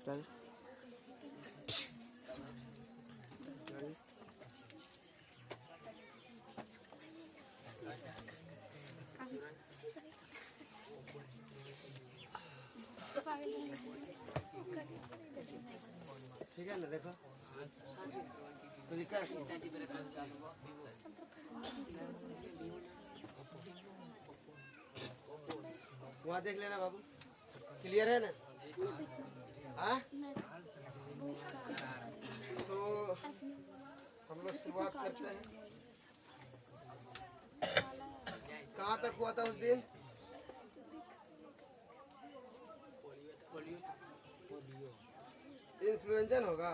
चल ठीक है ना, देखो तो दिक्कत वहाँ देख लेना बाबू, क्लियर है ना? हाँ तो हम लोग शुरुआत करते हैं। कहाँ तक हुआ था उस दिन? इन्फ्लुएंजा होगा।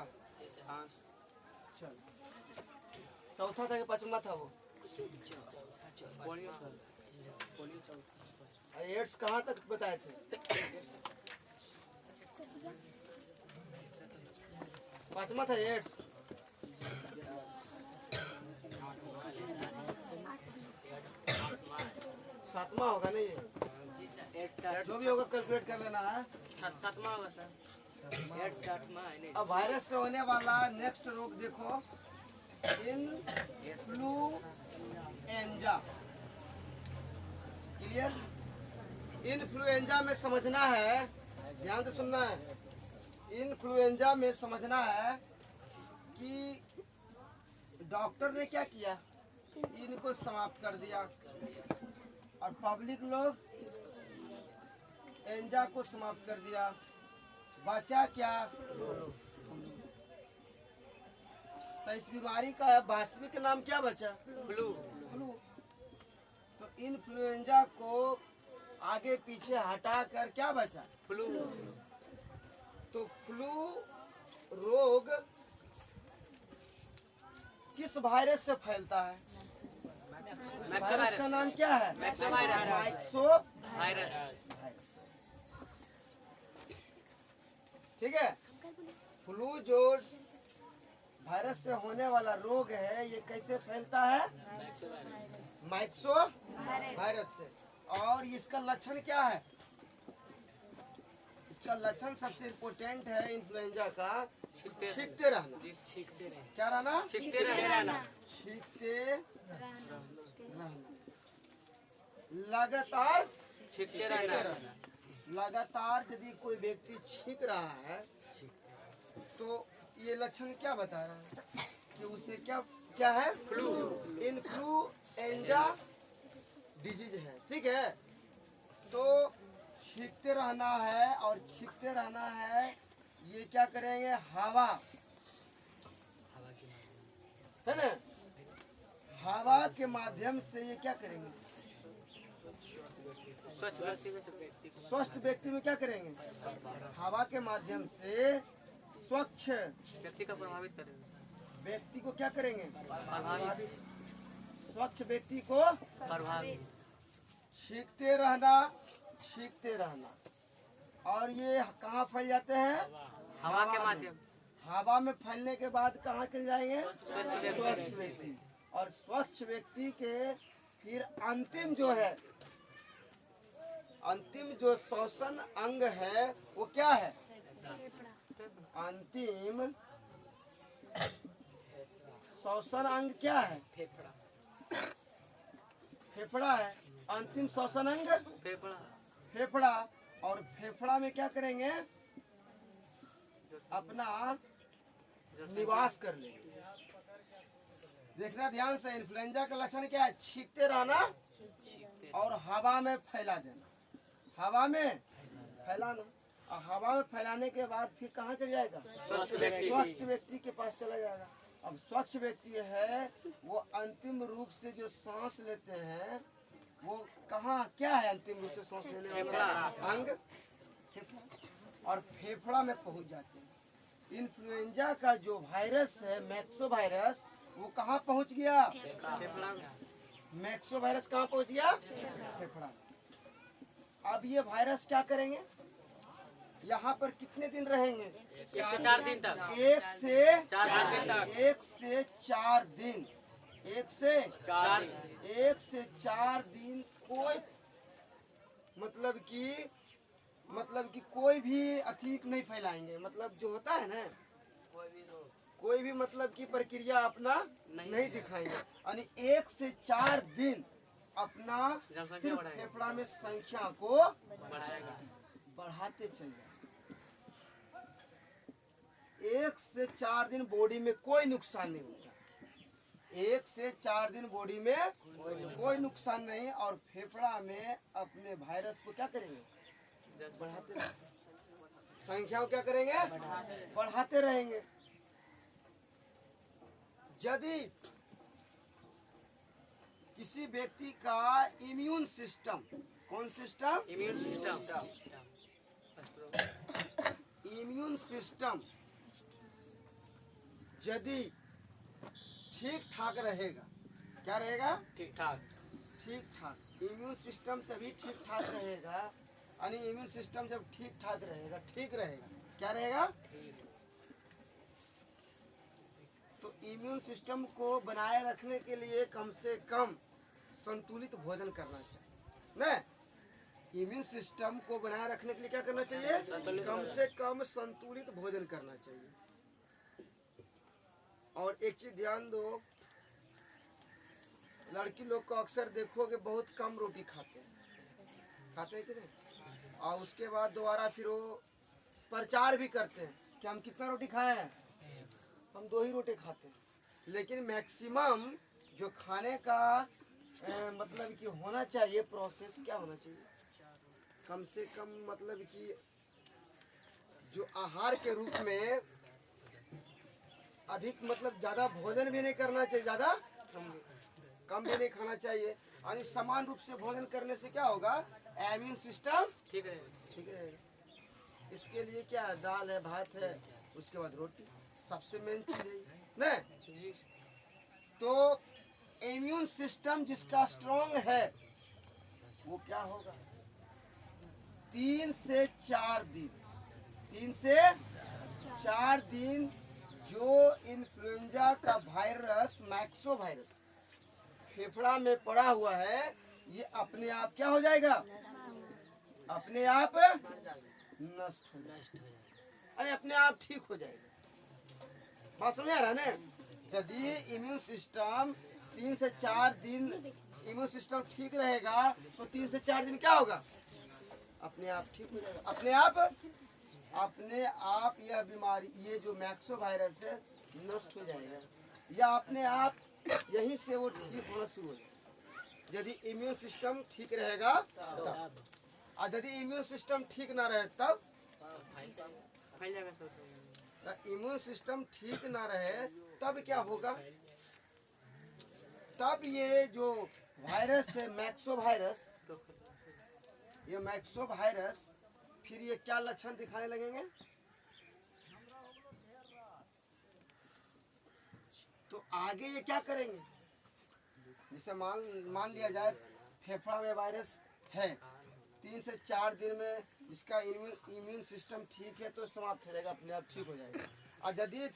चल चौथा था कि पांचवा था वो? एड्स कहाँ तक बताए थे? पांचवा था एड्स। सातवां होगा नहीं ये, जो भी होगा कैलकुलेट कर लेना है। सातवां होगा सर। अब वायरस से होने वाला नेक्स्ट रोग देखो, इन्फ्लुएंजा। क्लियर? इन्फ्लुएंजा में समझना है, ध्यान से सुनना है। इन्फ्लुएंजा में समझना है कि डॉक्टर ने क्या किया, इनको समाप्त कर दिया और पब्लिक लोग एंजा को समाप्त कर दिया। बचा क्या? तो इस बीमारी का वास्तविक नाम क्या बचा? फ्लू। फ्लू। तो इन्फ्लुएंजा को आगे पीछे हटा कर क्या बचा? फ्लू। तो फ्लू रोग किस वायरस से फैलता है? उस वायरस का नाम क्या है? मैक्सो वायरस। मैक्सो वायरस। ठीक है। फ्लू जो वायरस से होने वाला रोग है, ये कैसे फैलता है? मैक्सो वायरस से। और इसका लक्षण क्या है? इसका लक्षण सबसे इम्पोर्टेंट है इन्फ्लुएंजा का, छींकते रहना। क्या रहना? छींकते रहना। छींकते रहना, लगातार छींकते रहना। लगातार यदि कोई व्यक्ति छींक रहा है तो ये लक्षण क्या बता रहा है कि उसे क्या क्या है? फ्लू। इन्फ्लुएंजा डिजीज है। ठीक है। तो छींकते रहना है, और छींकते रहना है, ये क्या करेंगे? हवा है ना, हवा के माध्यम से ये क्या करेंगे? स्वस्थ व्यक्ति में क्या करेंगे? हवा के माध्यम से स्वच्छ व्यक्ति का प्रभावित करेगा। व्यक्ति को क्या करेंगे? प्रभावित। स्वच्छ व्यक्ति को प्रभावित। छींकते रहना, छींकते रहना। और ये कहाँ फैल जाते हैं? हवा के माध्यम। हवा में फैलने के बाद कहाँ चले जाएंगे? स्वच्छ स्वच्छ व्यक्ति। और स्वच्छ व्यक्ति के फिर अंतिम जो है, अंतिम जो श्वसन अंग है वो क्या है? अंतिम श्वसन अंग क्या है? फेफड़ा है। अंतिम श्वसन अंग फेफड़ा। फेफड़ा। और फेफड़ा में क्या करेंगे? अपना निवास कर लेंगे। देखना ध्यान से, इन्फ्लुएंजा का लक्षण क्या है? छींकते रहना और हवा में फैला देना। हवा में फैलाना, और हवा में फैलाने के बाद फिर कहाँ चला जाएगा? स्वच्छ व्यक्ति के पास चला जाएगा। अब स्वच्छ व्यक्ति है वो अंतिम रूप से जो सांस लेते हैं वो कहाँ क्या है? अंतिम रूप से सांस लेने वाला अंग फेफड़ा। और फेफड़ा में पहुंच जाते हैं। इन्फ्लुएंजा का जो वायरस है मैक्सो वायरस, वो कहाँ पहुंच गया? फेफड़ा में। मैक्सो वायरस कहाँ पहुंच गया? फेफड़ा में। अब ये वायरस क्या करेंगे? यहाँ पर कितने दिन रहेंगे? 1 से 4 दिन तक। 1 से 4 दिन तक। 1 से 4 दिन। 1 से 4 दिन कोई मतलब कि मतलब कि कोई भी अथी नहीं फैलाएंगे, मतलब जो होता है ना कोई भी मतलब की प्रक्रिया अपना नहीं दिखाएंगे। यानी 1 से 4 दिन अपना सिर्फ फेफड़ा में संख्या को बढ़ाएगा। बढ़ाते चलिए। 1 से 4 दिन बॉडी में कोई नुकसान नहीं होता। 1 से 4 दिन बॉडी में कोई नुकसान नहीं, और फेफड़ा में अपने वायरस को क्या करेंगे, बढ़ाते रहेंगे। संख्या को क्या करेंगे, बढ़ाते रहेंगे। यदि किसी व्यक्ति का इम्यून सिस्टम, कौन system, immune system immune system यदि ठीक ठाक रहेगा, क्या रहेगा, ठीक ठाक। ठीक ठाक। इम्यून सिस्टम तभी ठीक ठाक रहेगा, यानी इम्यून सिस्टम जब ठीक ठाक रहेगा, ठीक रहेगा, क्या रहेगा, तो इम्यून सिस्टम को बनाए रखने के लिए कम से कम संतुलित भोजन करना चाहिए ना। इम्यून सिस्टम को बनाए रखने के लिए क्या करना चाहिए, कम से कम संतुलित भोजन करना चाहिए। और एक चीज ध्यान दो, लड़की लोग को अक्सर देखोगे बहुत कम रोटी खाते हैं कि नहीं, और उसके बाद दोबारा फिर वो प्रचार भी करते हैं कि हम कितना रोटी खाए हैं, हम 2 ही रोटी खाते हैं। लेकिन मैक्सिमम जो खाने का मतलब कि होना चाहिए प्रोसेस, क्या होना चाहिए, कम से कम मतलब कि जो आहार के रूप में अधिक मतलब ज़्यादा भोजन भी नहीं करना चाहिए, ज़्यादा कम भी नहीं खाना चाहिए। यानी समान रूप से भोजन करने से क्या होगा, इम्यून सिस्टम ठीक रहेगा। ठीक रहेगा। इसके लिए क्या है, दाल है, भात है, उसके बाद रोटी, सबसे मेन चीज है ना। तो इम्यून सिस्टम जिसका स्ट्रॉन्ग है वो क्या होगा, 3 से 4 दिन, 3 से 4 दिन जो इन्फ्लुएंजा का वायरस, मैक्सो वायरस फेफड़ा में पड़ा हुआ है, ये अपने आप क्या हो जाएगा, अपने आप नष्ट हो जाएगा, अरे अपने आप ठीक हो जाएगा। बात समझ आ रहा है ना। यदि इम्यून सिस्टम 3 से 4 दिन इम्यून सिस्टम ठीक रहेगा, तो 3 से 4 दिन क्या होगा, अपने आप ठीक हो जाएगा, अपने आप यह बीमारी, ये जो मैक्सो वायरस है नष्ट हो जाएगा, या अपने आप यहीं से वो ठीक होना शुरू हो जाएगा। यदि इम्यून सिस्टम ठीक रहेगा तब, और यदि इम्यून सिस्टम ठीक ना रहे तब, फैल जाएगा सब। इम्यून सिस्टम ठीक ना रहे तब क्या होगा, तब ये जो वायरस है मैक्सो वायरस, ये मैक्सो वायरस फिर ये क्या लक्षण दिखाने लगेंगे, तो आगे ये क्या करेंगे, जैसे मान लिया जाए फेफड़ा में वायरस है, 3 से 4 दिन में इसका इम्यून सिस्टम ठीक है तो समाप्त हो जाएगा, अपने आप ठीक हो जाएगा। और यदि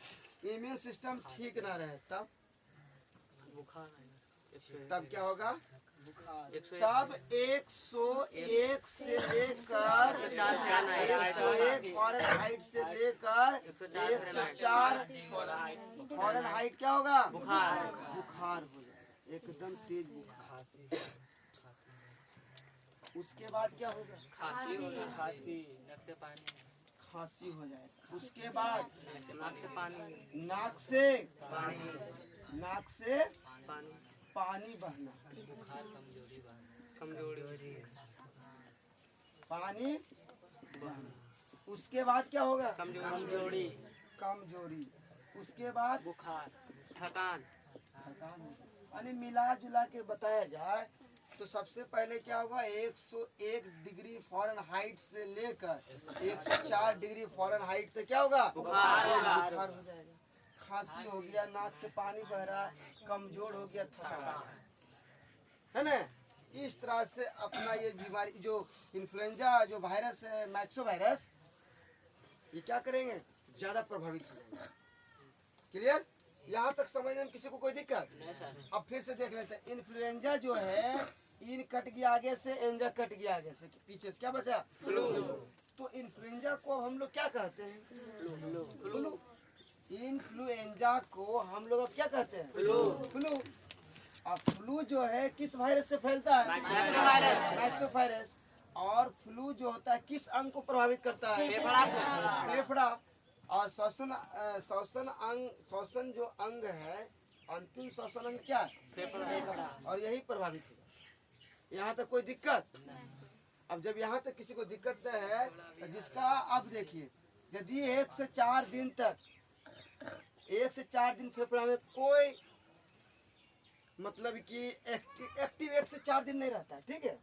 इम्यून सिस्टम ठीक ना रहे तब, बुखार तब क्या होगा, 101 तब 101 से लेकर 101 फ़ारेनहाइट से लेकर 104 फ़ारेनहाइट क्या होगा, बुखार बुखार हो जाए, एकदम तेज बुखार। उसके बाद क्या होगा, खांसी होगा, खांसी हो जाए। उसके बाद नाक से पानी, नाक से पानी पानी बहना, कमजोरी, पानी बहना। उसके बाद क्या होगा, कमजोरी। उसके बाद बुखार, थकान। थकान होगा। यानी मिला जुला के बताया जाए तो सबसे पहले क्या होगा, 101 डिग्री फ़ारेनहाइट से लेकर 104 डिग्री फ़ारेनहाइट तक क्या होगा, बुखार हो जाएगा। खांसी हो गया, नाक से पानी बह रहा, कमजोर हो गया, थकान है ना। इस तरह से अपना ये बीमारी जो इन्फ्लुएंजा जो वायरस है मैक्सो वायरस, ये क्या करेंगे, ज्यादा प्रभावित हो जाएंगे। क्लियर, यहाँ तक समझने में किसी को कोई दिक्कत? अब फिर से देख लेते हैं। इन्फ्लुएंजा जो है, इन कट गया आगे से, एंजा कट गया आगे से, पीछे से क्या बचा, फ्लू। तो इन्फ्लुएंजा को हम लोग क्या कहते हैं? फ्लू। इन्फ्लुएंजा को हम लोग अब क्या कहते हैं? फ्लू। अब फ्लू जो है किस वायरस से फैलता है? मैक्सोवायरस। और फ्लू जो होता है किस अंग को प्रभावित करता है? फेफड़ा। और श्वसन जो अंग है, अंतिम श्वसन अंग क्या है? फेफड़ा। और यही प्रभावित है। यहाँ तक कोई दिक्कत? अब जब यहाँ तक किसी को दिक्कत है तो जिसका अब देखिए, यदि 1 से 4 दिन तक 1 से 4 दिन फेफड़ा में कोई मतलब कि एक्टिव 1 से 4 दिन नहीं रहता है, ठीक है।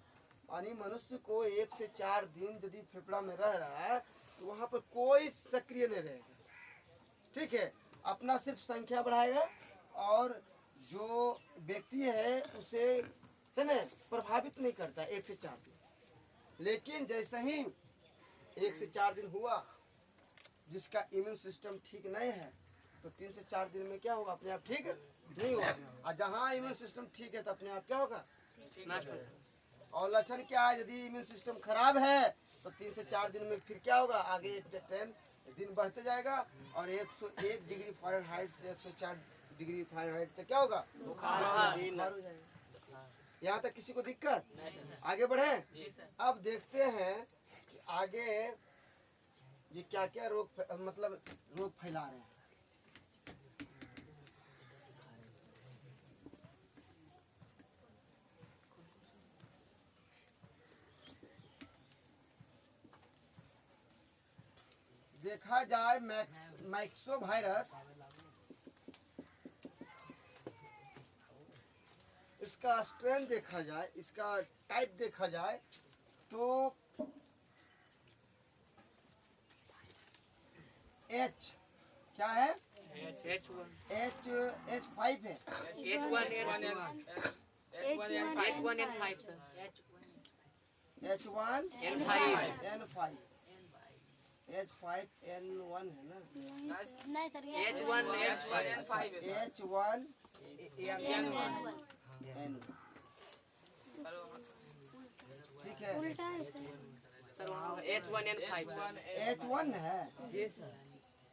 यानी मनुष्य को 1 से 4 दिन यदि फेफड़ा में रह रहा है तो वहाँ पर कोई सक्रिय नहीं रहेगा, ठीक है। अपना सिर्फ संख्या बढ़ाएगा और जो व्यक्ति है उसे है ना प्रभावित नहीं करता 1 से 4 दिन। लेकिन जैसे ही 1 से 4 दिन हुआ, जिसका इम्यून सिस्टम ठीक नहीं है, तो 3 से 4 दिन में क्या होगा? अपने आप ठीक नहीं होगा। और जहाँ इम्यून सिस्टम ठीक है तो अपने आप क्या होगा? और लक्षण क्या है? यदि इम्यून सिस्टम खराब है तो 3 से 4 दिन में फिर क्या होगा? आगे टाइम दिन बढ़ते जाएगा और 101 डिग्री फ़ारेनहाइट से 104 डिग्री फ़ारेनहाइट तक क्या होगा? बुखार हो जाएगा। यहाँ तक किसी को दिक्कत? आगे बढ़े। अब देखते हैं कि आगे ये क्या क्या रोग फैला रहे हैं। देखा जाए मैक्सो वायरस, इसका स्ट्रेन देखा जाए, इसका टाइप देखा जाए तो H क्या है? H5 है। H1N5 sir. H1N5 H5N1 है ना? नहीं सर, H1N5 H1N1 ठीक है। उल्टा है सर। सर वहाँ H1N5 H1 है जी सर।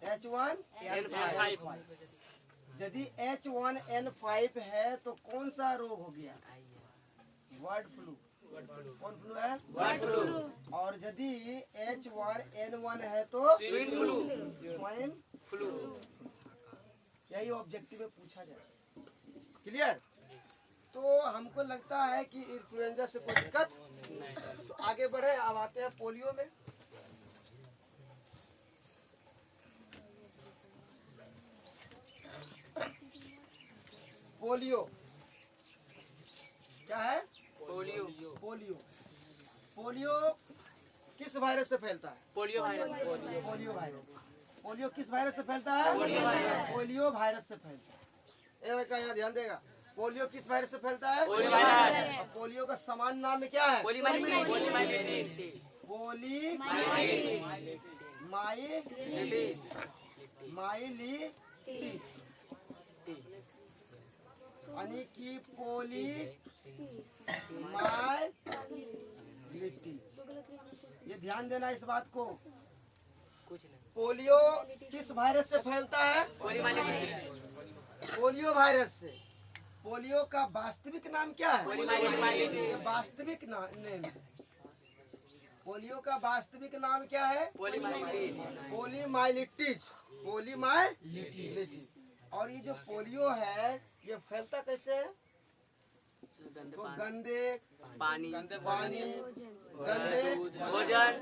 H1N5। यदि H1N5 है तो कौन सा रोग हो गया? Bird flu. कौन फ्लू है? Bird flu. और यदि H1N1 है तो स्वाइन फ्लू। यही ऑब्जेक्टिव में पूछा जाए। क्लियर? तो हमको लगता है कि इन्फ्लुएंजा से कोई दिक्कत तो आगे बढ़े। अब आते हैं पोलियो में। पोलियो क्या है? पोलियो किस वायरस से फैलता है? Polio virus. पोलियो किस वायरस से फैलता है? पोलियो वायरस से फैलता है। ये लड़का यहाँ ध्यान देगा। पोलियो किस वायरस से फैलता है? पोलियो का सामान्य नाम क्या है? माइलिटिस। यानी कि माइलिटिस। ये ध्यान देना इस बात को। पोलियो किस वायरस से फैलता है? पोलियो वायरस से। पोलियो का वास्तविक नाम क्या है? वास्तविक नेम। पोलियो का वास्तविक नाम क्या है? पोलीमाइलिटिस। और ये जो पोलियो है ये फैलता कैसे है? तो गंदे पानी, गंदे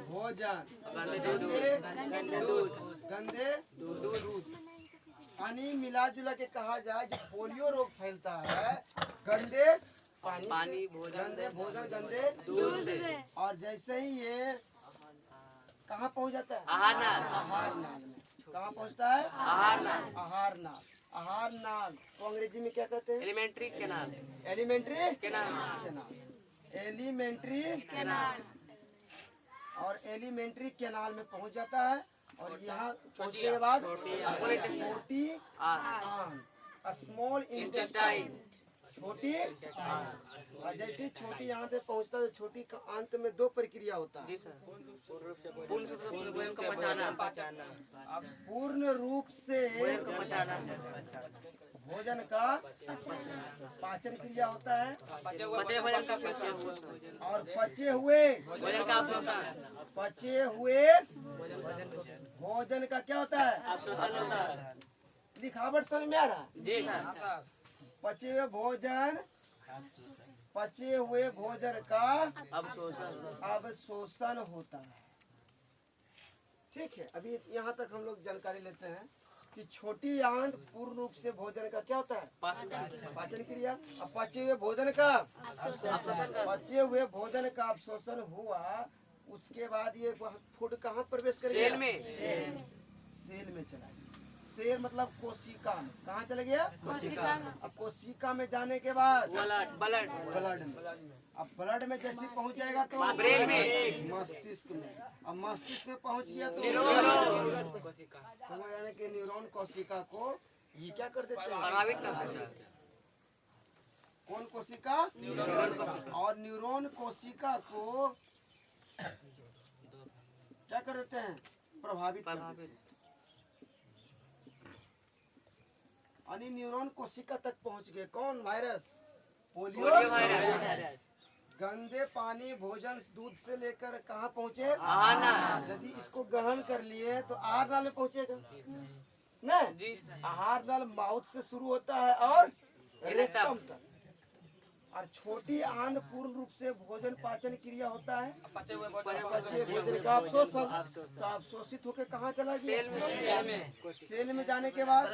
भोजन, गंदे दूध। पानी मिला जुला के कहा जाए जो पोलियो रोग फैलता है गंदे पानी, गंदे भोजन, गंदे दूध। और जैसे ही ये कहाँ पहुँच जाता है? आहार नाल में। कहाँ पहुँचता है? आहार नाल तो अंग्रेजी में क्या कहते हैं? Alimentary canal. और एलिमेंट्री कैनाल में पहुँच जाता है। और यहाँ पहुँचने के बाद छोटी आंत, स्मॉल इंटेस्टाइन। छोटी और जैसे छोटी आंत में पहुंचता है तो छोटी का अंत में दो प्रक्रिया होता है। जी सर पूर्ण रूप से भोजन को पचाना पूर्ण रूप से भोजन को पचाना भोजन का पाचन क्रिया होता है पचे भोजन का पचन और पचे हुए भोजन का अवशोषण पचे हुए भोजन का क्या होता है? अवशोषण होता है। लिखावट समझ में आ रहा है? जी सर पचे हुए भोजन का अवशोषण अवशोषण होता है। ठीक है, अभी यहाँ तक हम लोग जानकारी लेते हैं कि छोटी आंत पूर्ण रूप से भोजन का क्या होता है? पाचन क्रिया। अब पचे हुए भोजन का अवशोषण हुआ, उसके बाद ये फूड कहाँ प्रवेश करेगा? सेल में चला गया। सेल मतलब कोशिका में। कहाँ चला गया? अब कोशिका में जाने के बाद ब्लड में। अब ब्लड में जैसे पहुंच जाएगा तो मस्तिष्क में। अब मस्तिष्क में पहुंच गया तो समझ आने के न्यूरॉन कोशिका को ये क्या कर देते हैं? प्रभावित कर देता है। कौन कोशिका? और न्यूरॉन कोशिका को क्या कर देते हैं? प्रभावित कर देते हैं। यानी न्यूरॉन कोशिका तक पहुंच गए। कौन? वायरस। पोलियो वायरस गंदे पानी भोजन दूध से लेकर कहाँ पहुँचे? यदि इसको ग्रहण कर लिए तो आहार नाल में पहुँचेगा नहीं? आहार नाल माउथ से शुरू होता है और रेक्टम तक। और छोटी आंत पूर्ण रूप से भोजन पाचन क्रिया होता है। पचे भोजन का अवशोषित होकर कहाँ चला गया? सेल में जाने के बाद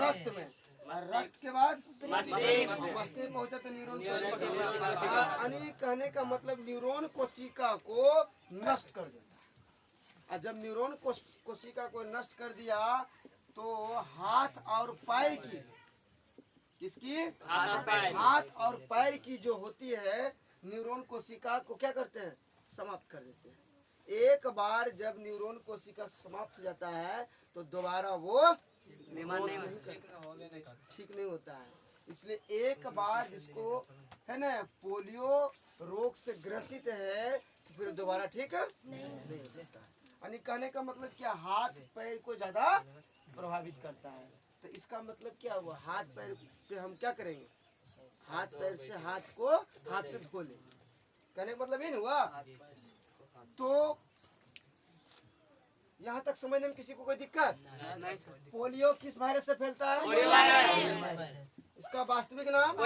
रक्त में, और रक्त के बाद मस्तिष्क में पहुंचा तो न्यूरॉन कोशिका। कहने का मतलब न्यूरॉन कोशिका को नष्ट कर देता है। और जब न्यूरॉन कोशिका को नष्ट कर दिया तो हाथ और पैर की, किसकी? हाथ और पैर की जो होती है न्यूरॉन कोशिका को क्या करते हैं? समाप्त कर देते हैं। एक बार जब न्यूरॉन कोशिका समाप्त हो जाता है तो दोबारा वो ठीक नहीं होता है। इसलिए एक बार जिसको है ना पोलियो रोग से ग्रसित है तो फिर दोबारा ठीक नहीं हो सकता। यानी कहने का मतलब क्या? हाथ पैर को ज्यादा प्रभावित करता है। तो इसका मतलब क्या हुआ? हाथ पैर से हम क्या करेंगे? हाथ पैर से हाथ से धो लें। कहने का मतलब ये नहीं हुआ? तो यहाँ तक समझने में किसी को कोई दिक्कत? पोलियो किस वायरस से फैलता है? इसका वास्तविक नाम?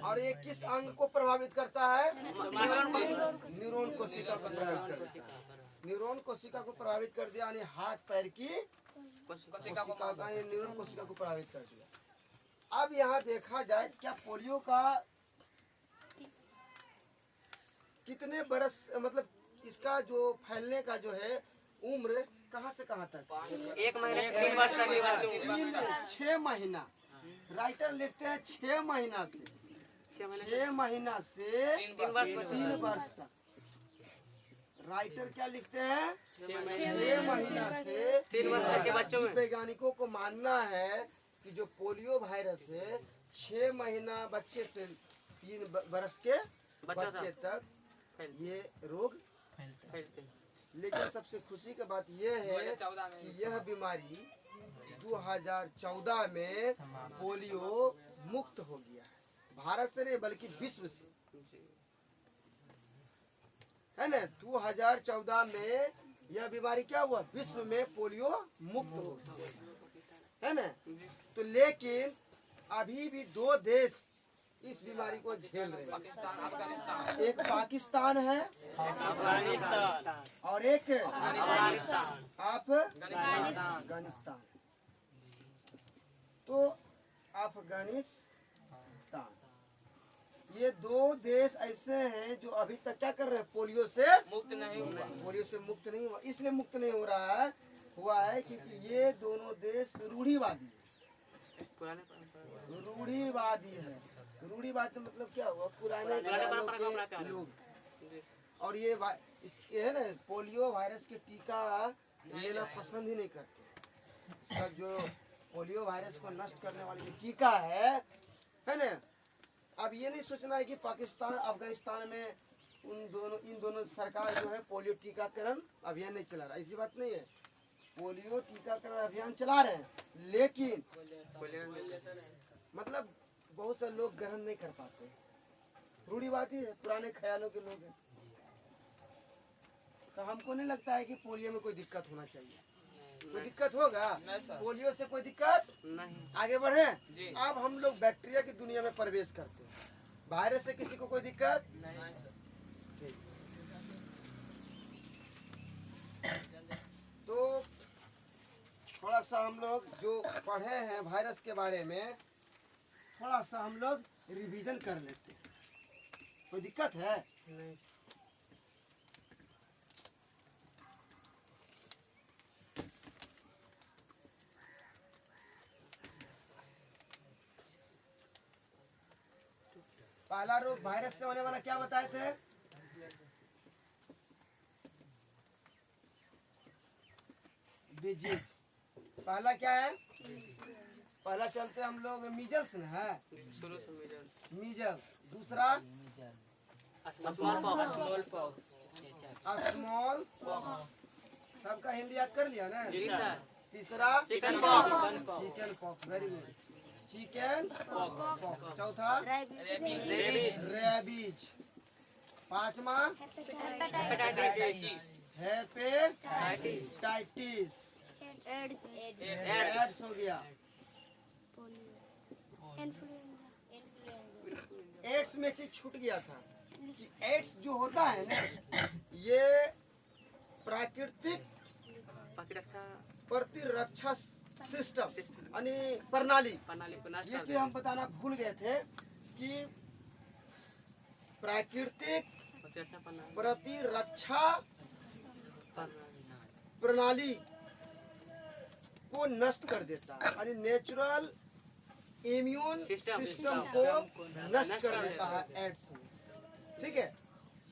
और ये किस अंग को प्रभावित करता है? न्यूरॉन कोशिका को प्रभावित करता है। न्यूरॉन कोशिका को प्रभावित कर दिया, यानी हाथ पैर की कोशिका का न्यूरॉन कोशिका को प्रभावित कर दिया। अब यहाँ देखा जाए क्या पोलियो का कितने बरस, मतलब इसका जो फैलने का जो है उम्र कहाँ से कहाँ तक? 1 महीने से 3 वर्ष तक। 6 महीना। राइटर लिखते हैं 6 महीना से 3 वर्ष तक। राइटर क्या लिखते हैं? 6 महीना से 3 वर्ष तक के बच्चों में। वैज्ञानिकों को मानना है कि जो पोलियो वायरस है 6 महीना बच्चे से 3 वर्ष के बच्चे तक ये रोग फैलते हैं। लेकिन सबसे खुशी की बात यह है कि यह बीमारी 2014 में पोलियो मुक्त हो गया है। भारत से नहीं बल्कि विश्व से, है ना? 2014 में यह बीमारी क्या हुआ? विश्व में पोलियो मुक्त हो गया, है ना? तो लेकिन अभी भी 2 देश इस बीमारी को झेल रहे हैं। एक पाकिस्तान है और एक अफगानिस्तान। तो अफगानिस्तान, ये 2 देश ऐसे हैं जो अभी तक क्या कर रहे हैं? पोलियो से मुक्त नहीं हुआ। इसलिए मुक्त नहीं हो रहा हुआ है क्योंकि ये दोनों देश रूढ़िवादी है। रूढ़िवादी मतलब क्या हुआ? पुराने के लोग। और ये है ना, पोलियो वायरस के टीका लेना पसंद ही नहीं करते। इसका जो पोलियो वायरस को नष्ट करने वाली जो टीका है है ना। अब ये नहीं सोचना है कि पाकिस्तान अफगानिस्तान में इन दोनों सरकार जो है पोलियो टीकाकरण अभियान नहीं चला रहा, ऐसी बात नहीं है। पोलियो टीकाकरण अभियान चला रहे हैं, लेकिन मतलब बहुत से लोग ग्रहण नहीं कर पाते, रूढ़िवादी है, पुराने ख्यालों के लोग हैं। तो हमको नहीं लगता है कि पोलियो में कोई दिक्कत होना चाहिए। कोई दिक्कत होगा? पोलियो से कोई दिक्कत नहीं। आगे बढ़े। अब हम लोग बैक्टीरिया की दुनिया में प्रवेश करते हैं। वायरस से किसी को कोई दिक्कत नहीं। ठीक। तो थोड़ा सा हम लोग जो पढ़े हैं वायरस के बारे में, थोड़ा सा हम लोग रिवीजन कर लेते हैं। कोई दिक्कत है? नहीं। पहला रोग वायरस से होने वाला क्या बताए थे? डिजीज। पहला क्या है? पहला चलते हम लोग मीजल्स न है, शुरू से मिडल। मीजल्स। दूसरा स्मॉल पॉक्स। स्मॉल सबका हिंदी याद कर लिया ना? जी सर। तीसरा chicken pox. Chicken pox, very good, chicken pox. चौथा रेबीज। रेबीज। पांचवा हेपेटाइटिस। हेपेटाइटिस। एड्स हो गया। एड्स में चीज छूट गया था कि एड्स जो होता है ना, ये प्राकृतिक प्रतिरक्षा सिस्टम यानी प्रणाली, ये चीज हम बताना भूल गए थे कि प्राकृतिक प्रतिरक्षा प्रणाली को नष्ट कर देता है, यानी नेचुरल इम्यून सिस्टम को नष्ट कर देता है एड्स में। ठीक है,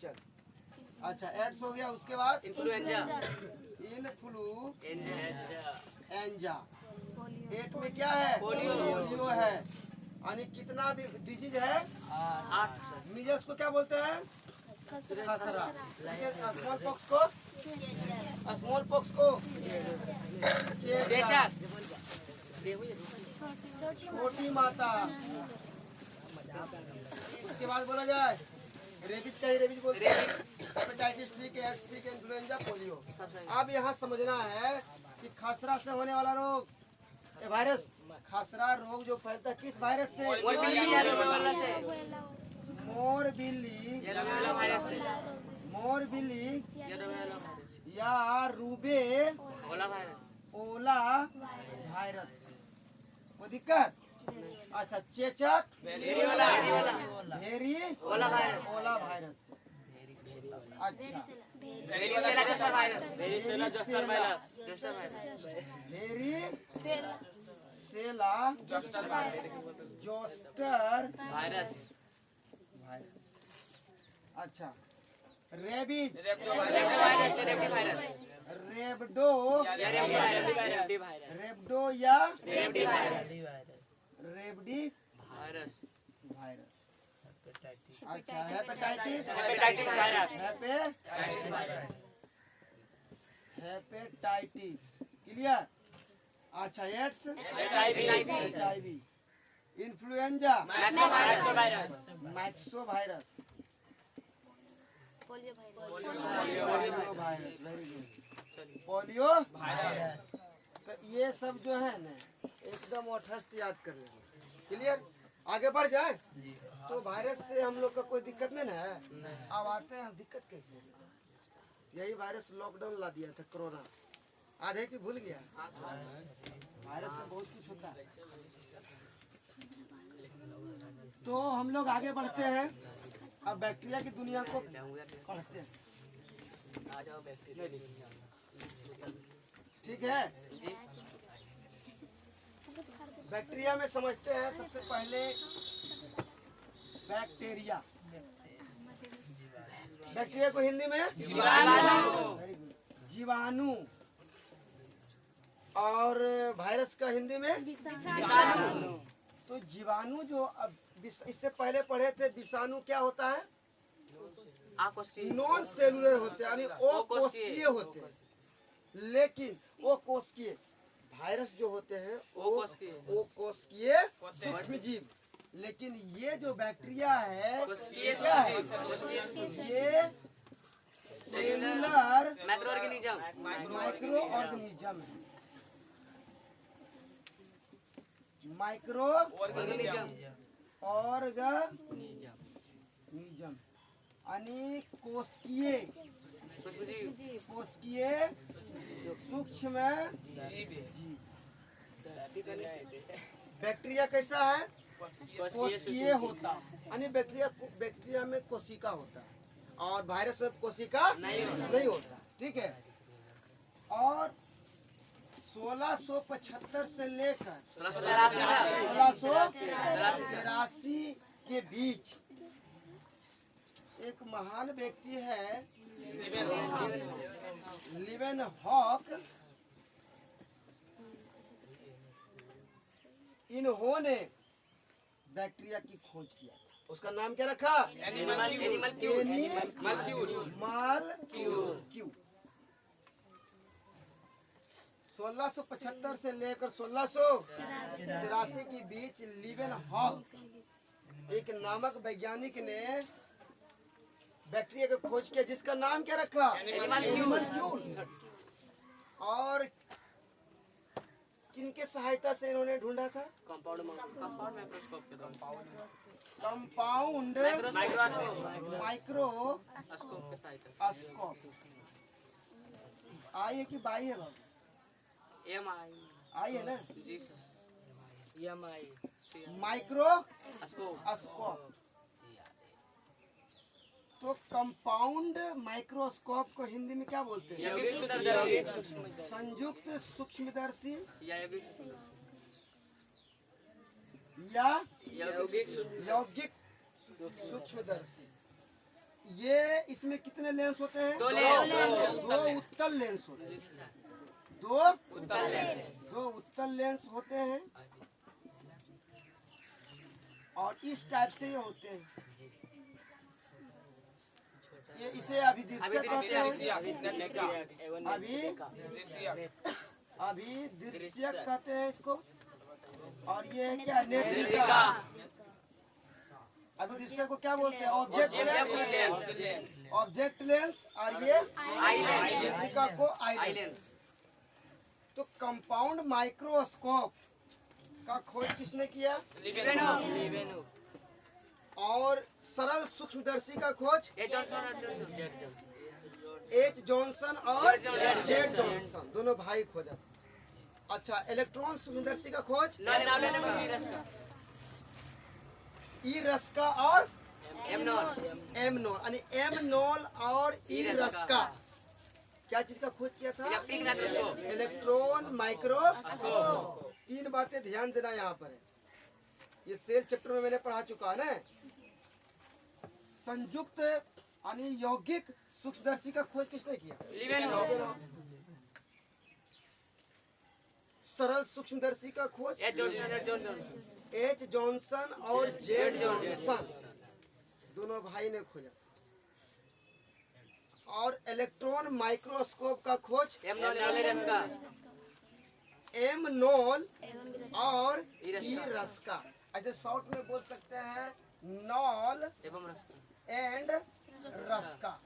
चल। अच्छा, एड्स हो गया। उसके बाद इन्फ्लुएंजा। इन्फ्लुएंजा। एट में क्या है? पोलियो है। यानी कितना भी डिजीज है? 8। मीजल्स को क्या बोलते हैं? खसरा। स्मॉल पॉक्स को चेचक। छोटी माता। उसके बाद बोला जाए रेबीज का ही रेबीज बोलते हैं, हेपेटाइटिस ठीक है, एड्स ठीक है, इन्फ्लुएंजा, पोलियो। अब यहाँ समझना है कि खसरा से होने वाला रोग, ये वायरस, खसरा रोग जो फैलता है किस वायरस से? मोरबिल्ली या रूबेओला वायरस। कोई दिक्कत? अच्छा, चेचक भेरिओला वायरस। अच्छा, वेरिसेला जोस्टर वायरस। अच्छा, रेबीज, रेबडो या रेबडी वायरस। अच्छा, हेपेटाइटिस हेपेटाइटिस क्लियर। अच्छा, AIDS HIV, influenza myxo virus, polio virus, very good, polio virus. तो ये सब जो है ना एकदम अठस्त याद कर लेंगे। क्लियर, आगे बढ़ जाए। तो वायरस से हम लोग का कोई दिक्कत नहीं ना है। अब आते हैं दिक्कत कैसे। यही वायरस लॉकडाउन ला दिया था, कोरोना। आधे की भूल गया। वायरस से बहुत कुछ होता है। तो हम लोग आगे बढ़ते हैं, अब बैक्टीरिया की दुनिया को पढ़ते हैं। ठीक है, बैक्टीरिया में समझते हैं सबसे पहले बैक्टीरिया। बैक्टीरिया को हिंदी में जीवाणु, और वायरस का हिंदी में विषाणु। तो जीवाणु जो अब इससे पहले पढ़े थे विषाणु क्या होता है, कोशिकीय नॉन सेलुलर होते हैं यानी ओ कोशिकीय होते हैं, लेकिन ओ कोशिकीय वायरस जो होते हैं ओ कोशिकीय ओ कोशिकीय सूक्ष्म जीव, लेकिन ये जो बैक्टीरिया है कोशिकीय क्या है, ये cellular micro organism micro organism है, माइक्रो ऑर्गेनिज्म ऑर्गेनिज्म यानी कोशिकीय कोशिकीय सूक्ष्म जीव। बैक्टीरिया कैसा है, कोशिकीय होता है यानी बैक्टीरिया में कोशिका होता है और वायरस में कोशिका नहीं होता, ठीक है। और 1675 से लेकर 1683 के बीच एक महान व्यक्ति है लीवेनहॉक, इन्होंने बैक्टीरिया की खोज किया, उसका नाम क्या रखा, एनिमल मालक्यूल। 1675 से लेकर 1683 के बीच लीवेनहॉक एक नामक वैज्ञानिक ने बैक्टीरिया की खोज किया, जिसका नाम क्या रखा, एनिमल। और किनके सहायता से इन्होंने ढूंढा था, कंपाउंड माइक्रोस्कोप के द्वारा कंपाउंड माइक्रोस्कोप के सहायता आई है कि बाई है बाबू, आई है ना, जी सर माइक्रोस्कोप। तो कंपाउंड माइक्रोस्कोप को हिंदी में क्या बोलते हैं, संयुक्त सूक्ष्मदर्शी या यौगिक सूक्ष्मदर्शी। ये इसमें कितने लेंस होते हैं, दो उत्तल लेंस होते हैं, दो उत्तल लेंस होते हैं और इस टाइप से ये होते हैं। ये इसे अभिदृश्यक कहते हैं, अभिदृश्यक कहते हैं इसको, और ये है क्या, नेत्रिका। अभिदृश्यक को क्या बोलते हैं, ऑब्जेक्ट लेंस, और ये नेत्रिका को आई लेंस। तो कंपाउंड माइक्रोस्कोप का खोज किसने किया, और सरल सूक्ष्मदर्शी का खोज एच जॉनसन और जेड जॉनसन, दोनों भाई खोजा। अच्छा, इलेक्ट्रॉन सूक्ष्मदर्शी का खोज ई रस्का और एमनोल यानी एमनोल और ई रस्का। क्या चीज का खोज किया था, इलेक्ट्रॉन माइक्रोस्कोप। तीन बातें ध्यान देना यहाँ पर है, ये सेल चैप्टर में मैंने पढ़ा चुका है ना। संयुक्त यानी यौगिक सूक्ष्मदर्शी का खोज किसने किया, सरल सूक्ष्मदर्शी का खोज एच जॉनसन और जेड जॉनसन, दोनों भाई ने खोजा। और इलेक्ट्रॉन माइक्रोस्कोप का खोज एमनोल और ई रस्का। ऐसे शॉर्ट में बोल सकते हैं knoll and Ruska.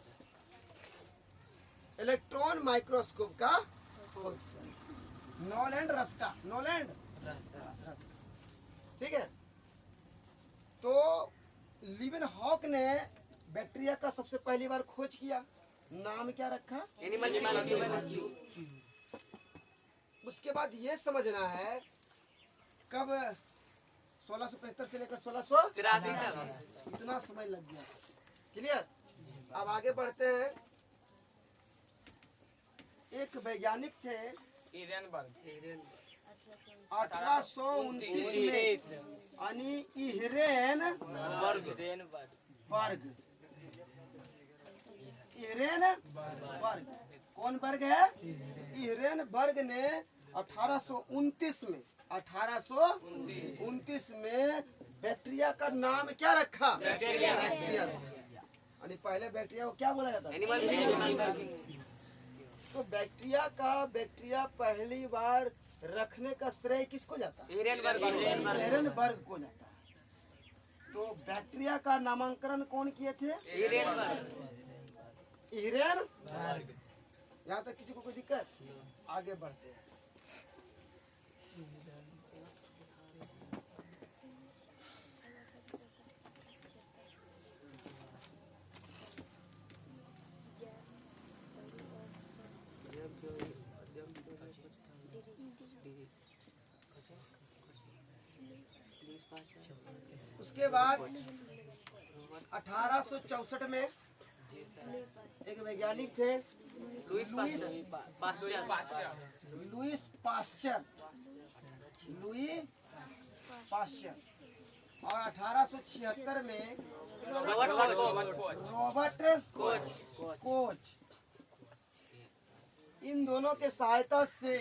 Electron microscope का खोज, knoll and Ruska, knoll and Ruska, ठीक है। तो लीवेनहॉक ने बैक्टीरिया का सबसे पहली बार खोज किया, नाम क्या रखा, उसके बाद ये समझना है कब 1675 से लेकर 1683 तक इतना समय लग गया, क्लियर। अब आगे बढ़ते हैं। एक वैज्ञानिक थे 1829 में, यानी इरेनबर्ग। कौन वर्ग है, इरेनबर्ग ने 1829 में बैक्टीरिया का नाम क्या रखा? बैक्टीरिया। यानी पहले बैक्टीरिया को क्या बोला जाता है? एनिमल। तो बैक्टीरिया पहली बार रखने का श्रेय किसको जाता है? एरेनबर्ग को जाता है। तो बैक्टीरिया का नामकरण कौन किए थे? एरेनबर्ग। यहाँ तक किसी को कोई दिक्कत? आगे बढ़ते हैं। उसके बाद 1864 में एक वैज्ञानिक थे लुईस पास्चर। और 1876 में रॉबर्ट कोच। इन दोनों के सहायता से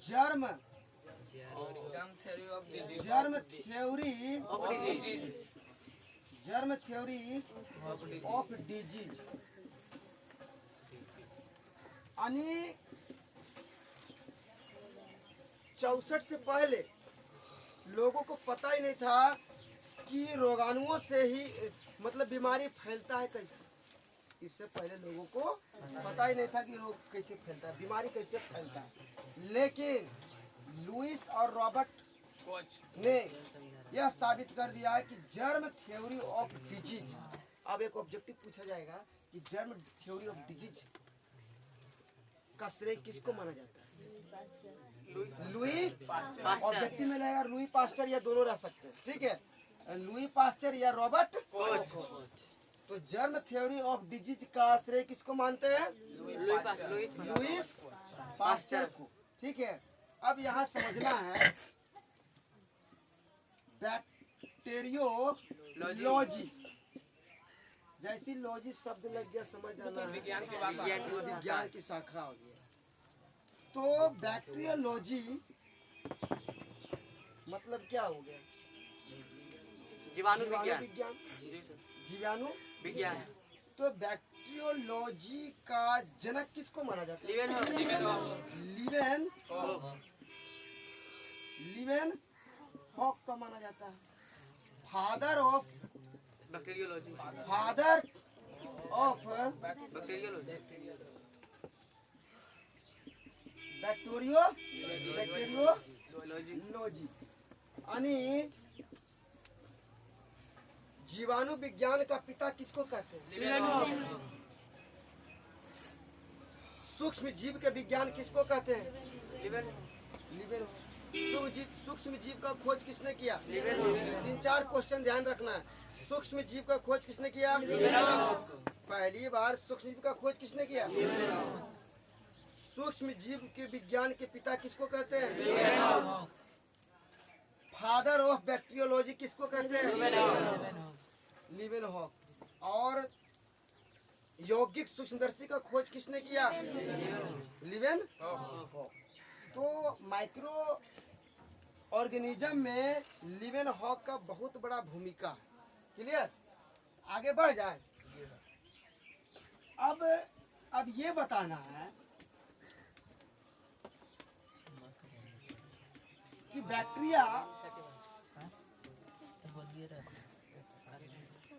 जर्म थ्योरी ऑफ डिजीज यानी 64 से पहले लोगों को पता ही नहीं था कि रोगाणुओं से ही मतलब बीमारी फैलता है कैसे। इससे पहले लोगों को पता ही नहीं था कि रोग कैसे फैलता है, बीमारी कैसे फैलता है। लेकिन लुईस और रॉबर्ट ने यह साबित कर दिया है कि जर्म थ्योरी ऑफ डिजीज। अब एक ऑब्जेक्टिव पूछा जाएगा कि जर्म थ्योरी ऑफ डिजीज का श्रेय किसको माना जाता है? लुई ऑब्जेक्टिव में रहेगा लुई पास्चर, या दोनों रह सकते हैं, ठीक है। लुई पास्चर या रॉबर्ट कोच। तो जर्म थ्योरी ऑफ डिजीज का श्रेय किसको मानते हैं? लुईस पास्चर को, ठीक है। अब यहाँ समझना है बैक्टीरियोलॉजी। जैसी लॉजी शब्द लग गया समझ जाना है विज्ञान की शाखा हो गया। तो बैक्टीरियोलॉजी मतलब क्या हो गया? जीवाणु विज्ञान। तो बैक्टीरियोलॉजी का जनक किसको माना जाता है? लिवेन हॉक का माना जाता है। फादर ऑफ बैक्टीरियोलॉजी यानी जीवाणु विज्ञान का पिता किसको कहते हैं? सूक्ष्म जीव के विज्ञान किसको कहते हैं? सूक्ष्म जीव का खोज किसने किया? 3-4 क्वेश्चन ध्यान रखना है। सूक्ष्म जीव का खोज किसने किया? पहली बार सूक्ष्म जीव का खोज किसने किया? सूक्ष्म जीव के विज्ञान के पिता किसको कहते हैं? फादर ऑफ बैक्टीरियोलॉजी किसको कहते हैं? लिवेन हॉक। और यौगिक सूक्ष्मदर्शी का खोज किसने किया? लिवेन हॉक। तो माइक्रो ऑर्गेनिज्म में लिवेन हॉक का बहुत बड़ा भूमिका है। क्लियर? आगे बढ़ जाए। अब ये बताना है कि बैक्टीरिया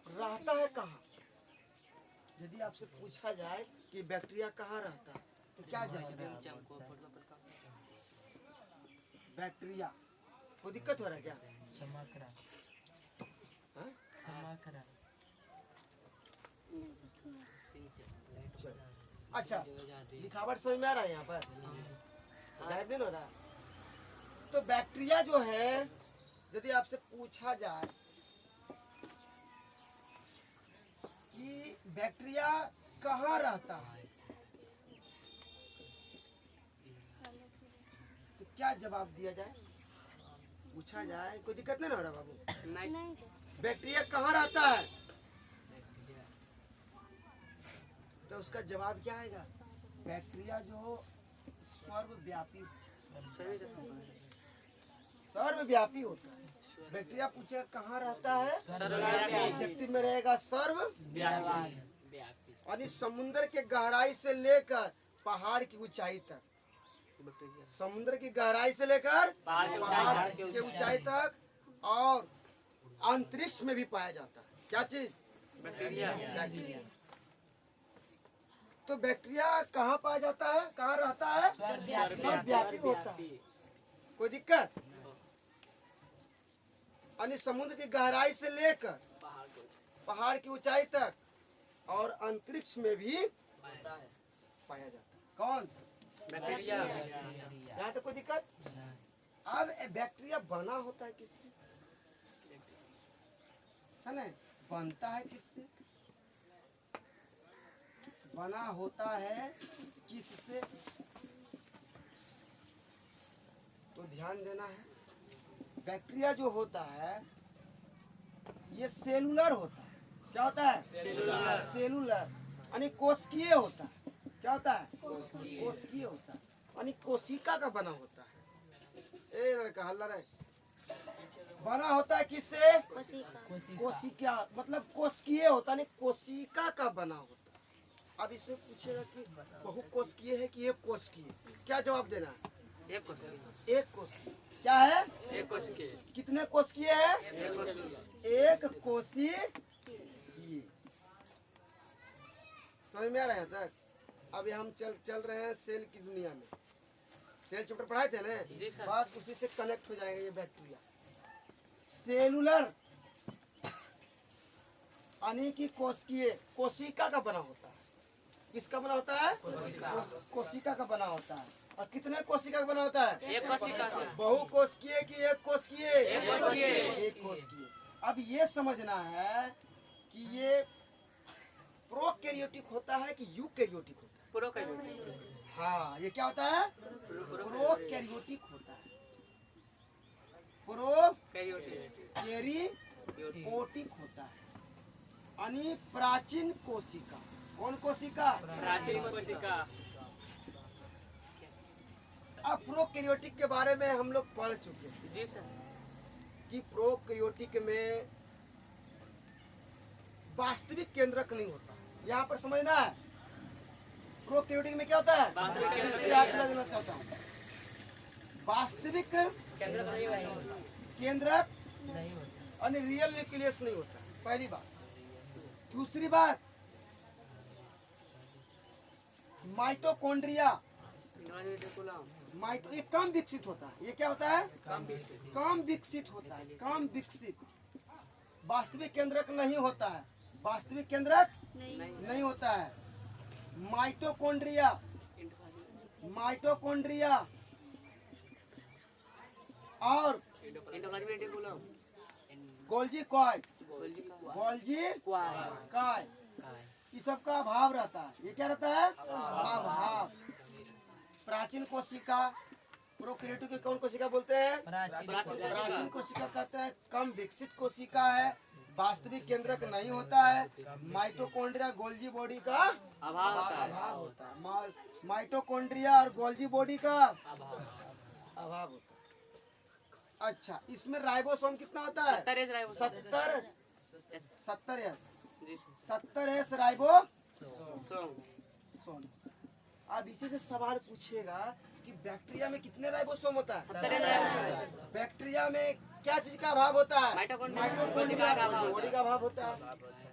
रहता है कहाँ? यदि आपसे पूछा जाए कि बैक्टीरिया कहाँ रहता है तो क्या जवाब? बैक्टीरिया को दिक्कत हो रहा है क्या? अच्छा, लिखावट समझ में आ रहा है यहाँ पर? गायब नहीं हो रहा? तो बैक्टीरिया जो है यदि आपसे पूछा जाए कि बैक्टीरिया कहाँ रहता है तो क्या जवाब दिया जाए? पूछा जाए, कोई दिक्कत नहीं हो रहा बाबू? नहीं। बैक्टीरिया कहाँ रहता है तो उसका जवाब क्या आएगा? बैक्टीरिया जो सर्वव्यापी सर्वव्यापी होता है। बैक्टीरिया पूछे कहाँ रहता है, ऑब्जेक्टिव में रहेगा सर्वव्यापी, यानी समुद्र के गहराई से लेकर पहाड़ की ऊंचाई तक, समुद्र की गहराई से लेकर पहाड़ के ऊंचाई तक, और अंतरिक्ष में भी पाया जाता है। क्या चीज? बैक्टीरिया। तो बैक्टीरिया कहाँ पाया जाता है, कहाँ रहता है? सर्वव्यापी होता है। कोई दिक्कत? यानी समुद्र की गहराई से लेकर पहाड़ की ऊंचाई तक और अंतरिक्ष में भी पाया जाता है। कौन? बैक्टीरिया। यहाँ तो कोई दिक्कत? अब बैक्टीरिया बना होता है किससे, है ना? बनता है किससे? बना होता है किससे? तो ध्यान देना है। बैक्टीरिया जो होता है ये सेलुलर होता है। क्या होता है? सेलुलर, यानी कोशिकीय होता है। क्या होता है? कोशिकीय होता है, यानी कोशिका का बना होता है। ए लड़का हल्ला रे, बना होता है किससे? कोशिका, मतलब कोशिकीय होता है, कोशिका का बना होता है। अब इसमें पूछेगा कि बहुकोशिकीय है कि एक कोशिकीय, क्या जवाब देना है? एक कोशिकीय। क्या है? एक कोशिकीय। कितने कोशिकीय है? एक कोशिकीय। समझ में आ रहा है तक? अभी हम चल रहे हैं सेल की दुनिया में। सेल चैप्टर पढ़ाए थे ना, बस उसी से कनेक्ट हो जाएगा ये बैक्टीरिया। सेलुलर यानी कि कोशिकीय, कोशिका का बना होता है। किसका बना होता है? कोशिका का बना होता है। और कितने कोशिका का बना होता है? एक कोशिका। बहुकोशिकीय की एक कोशिकीय? एक कोशिकीय। अब ये समझना है कि ये प्रोकैरियोटिक होता है कि यूकैरियोटिक होता है? प्रोकैरियोटिक। हाँ, ये क्या होता है? प्रोकैरियोटिक होता है। प्रोकैरियोटिक होता है, यानी प्राचीन कोशिका। कौन कोशिका? प्राचीन कोशिका। अब प्रोकैरियोटिक के बारे में हम लोग पढ़ चुके हैं जी सर, कि प्रोकैरियोटिक में वास्तविक केंद्रक नहीं होता। यहाँ पर समझना है, प्रोकैरियोटिक में क्या होता है? इससे याद दिला देना चाहता हूँ, वास्तविक केंद्रक यानी रियल न्यूक्लियस नहीं होता, पहली बात। दूसरी बात, माइटोकॉन्ड्रिया ये कम विकसित होता है। ये क्या होता है? कम विकसित होता है, कम विकसित। वास्तविक केंद्रक नहीं होता है, वास्तविक केंद्रक नहीं होता है। माइटोकॉन्ड्रिया और गोल्जी कॉय इस सब का अभाव रहता है। ये क्या रहता है? अभाव। प्राचीन कोशिका, प्रोकैरियोटिक को कौन कोशिका बोलते हैं? प्राचीन कोशिका कहते हैं। कम विकसित कोशिका है, वास्तविक केंद्रक नहीं होता है। माइटोकॉन्ड्रिया गोल्जी बॉडी का अभाव होता है। माइटोकॉन्ड्रिया और गोल्जी बॉडी का अभाव होता है। अच्छा, इसमें राइबोसोम कितना होता है? 70 एस राइबोसोम। अब इसी से सवाल पूछेगा कि बैक्टीरिया में कितने राइबोसोम होता है? बैक्टीरिया में क्या चीज का अभाव होता है? माइटोकॉन्ड्रिया का अभाव होता है।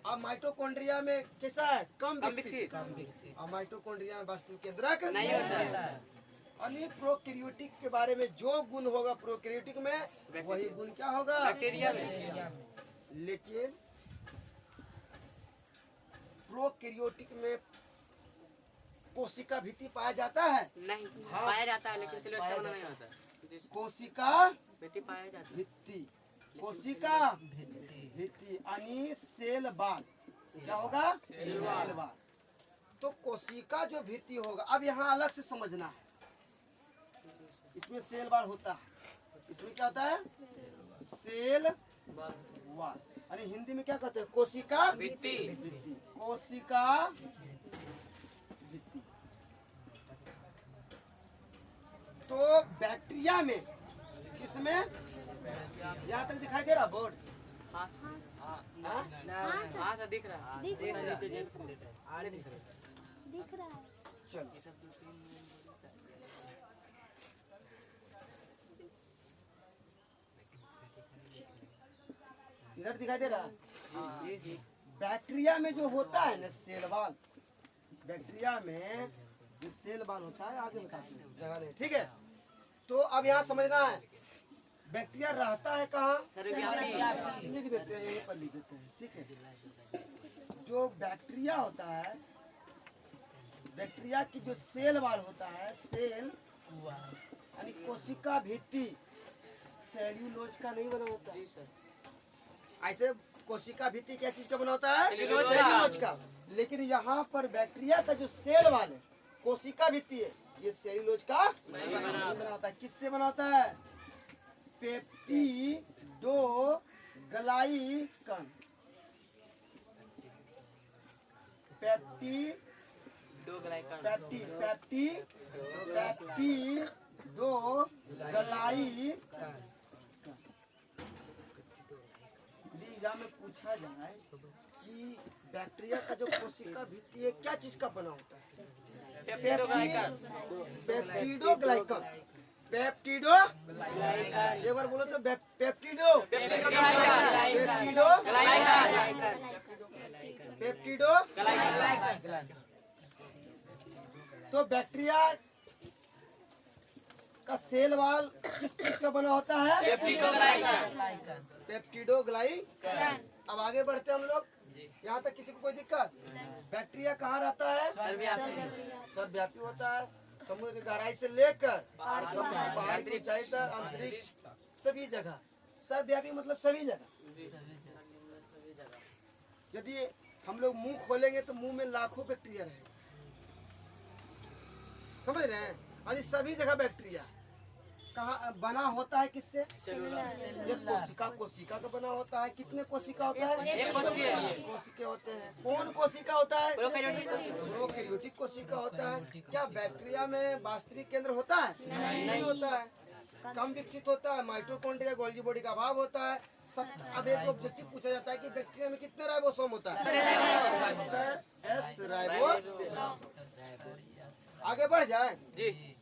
अब माइटोकॉन्ड्रिया में कैसा है? कम विकसित। और माइटोकॉन्ड्रिया में वास्तविक केंद्रक नहीं होता है। अन्य प्रोकैरियोटिक के बारे में जो गुण होगा प्रोकैरियोटिक में, वही गुण क्या होगा बैक्टीरिया में। लेकिन प्रोकैरियोटिक में कोशिका भित्ति पाया जाता है? नहीं। हाँ, पाया जाता है, लेकिन सेलुलोज नहीं होता। कोशिका भित्ति, कोशिका भित्ति यानी सेल बाल। क्या होगा? सेल बाल। तो कोशिका जो भित्ति होगा, अब यहाँ अलग से समझना है। इसमें सेल बाल होता है, इसमें क्या होता है? सेल बाल, यानी हिंदी में क्या कहते हैं? कोशिका भित्ति। कोशिका भित्ति। तो बैक्टीरिया में, किसमें? यहाँ तक दिखाई दे रहा बोर्ड? हाँ हाँ? हाँ सर दिख रहा है। दिख रहा है। आड़े नीचे दिख रहा है। चल इधर दिखाई दे रहा? जी बैक्टीरिया में जो होता है ना सेल वाल, बैक्टीरिया में जो सेल वाल होता है, आगे बताते हैं, जगह नहीं, ठीक है। तो अब यहाँ समझना है बैक्टीरिया रहता है कहाँ? लिख देते हैं, यहीं पर लिख देते हैं, ठीक है। जो बैक्टीरिया होता है, बैक्टीरिया की जो सेल वाल होता है, सेल यानी कोशिका भित्ति सेल्यूलोज का नहीं बना होता है। जी सर। ऐसे कोशिका भित्ति क्या चीज का बना होता है? सेल्यूलोज का। सेल्यूलोज का। लेकिन यहाँ पर बैक्टीरिया का जो सेल वाल है, कोशिका भित्ति है, ये सेल्यूलोज का नहीं बना होता है। किससे बना होता है? पेप्टिडो ग्लाइकन। दो ग्लाइकन। पेप्टिडो ग्लाइकन। एग्जाम में पूछा जाए कि बैक्टीरिया का जो कोशिका भित्ति है क्या चीज का बना होता है? पेप्टिडो ग्लाइकन। पेप्टिडो ग्लाइकन। पेप्टिडो एक बार बोलो तो पेप्टिडो पेप्टिडो पेप्टिडो तो बैक्टीरिया का सेल वाल किस चीज का बना होता है? पेप्टिडो ग्लाइकन। पेप्टिडो ग्लाइकन। अब आगे बढ़ते हैं हम लोग। यहाँ तक किसी को कोई दिक्कत? बैक्टीरिया कहाँ रहता है? सर्वव्यापी होता है। समुद्र की गहराई से लेकर पहाड़ की ऊंचाई तक, अंतरिक्ष, सभी जगह सर्वव्यापी मतलब सभी जगह। यदि हम लोग मुंह खोलेंगे तो मुंह में लाखों बैक्टीरिया रहेंगे, समझ रहे हैं? और इस सभी जगह बैक्टीरिया कहाँ बना होता है? किससे? ये कोशिका का बना होता है। कितने कोशिका होता है? एक कोशिका। कोशिका होते हैं। कौन कोशिका होता है? प्रोकैरियोटिक कोशिका। प्रोकैरियोटिक कोशिका होता है। क्या बैक्टीरिया में वास्तविक केंद्र होता है? नहीं होता है, कम विकसित होता है। माइटोकॉन्ड्रिया गोल्गी बॉडी का अभाव होता है। अब एक ऑब्जेक्टिव पूछा जाता है कि बैक्टीरिया में कितने राइबोसोम होता है? Sir S ribosome. आगे बढ़ जाए। जी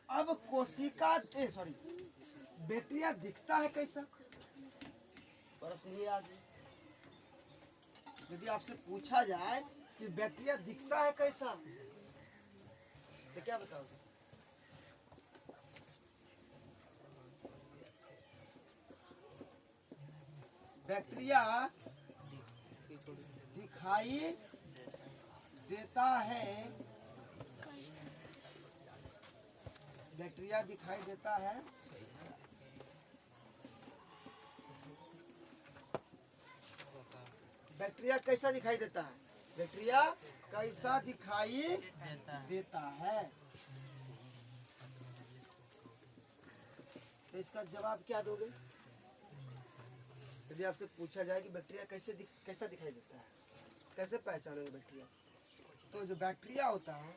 अब कोशिका सॉरी बैक्टीरिया दिखता है कैसा? प्रश्न ये आगे यदि आपसे पूछा जाए कि बैक्टीरिया दिखता है कैसा, तो क्या बताओगे? बैक्टीरिया दिखाई देता है, बैक्टीरिया दिखाई देता है बैक्टीरिया कैसा दिखाई देता है? बैक्टीरिया कैसा दिखाई देता है? तो इसका जवाब क्या दोगे? यदि आपसे पूछा जाए कि बैक्टीरिया कैसा दिखाई देता है, कैसे पहचानोगे बैक्टीरिया? तो जो बैक्टीरिया होता है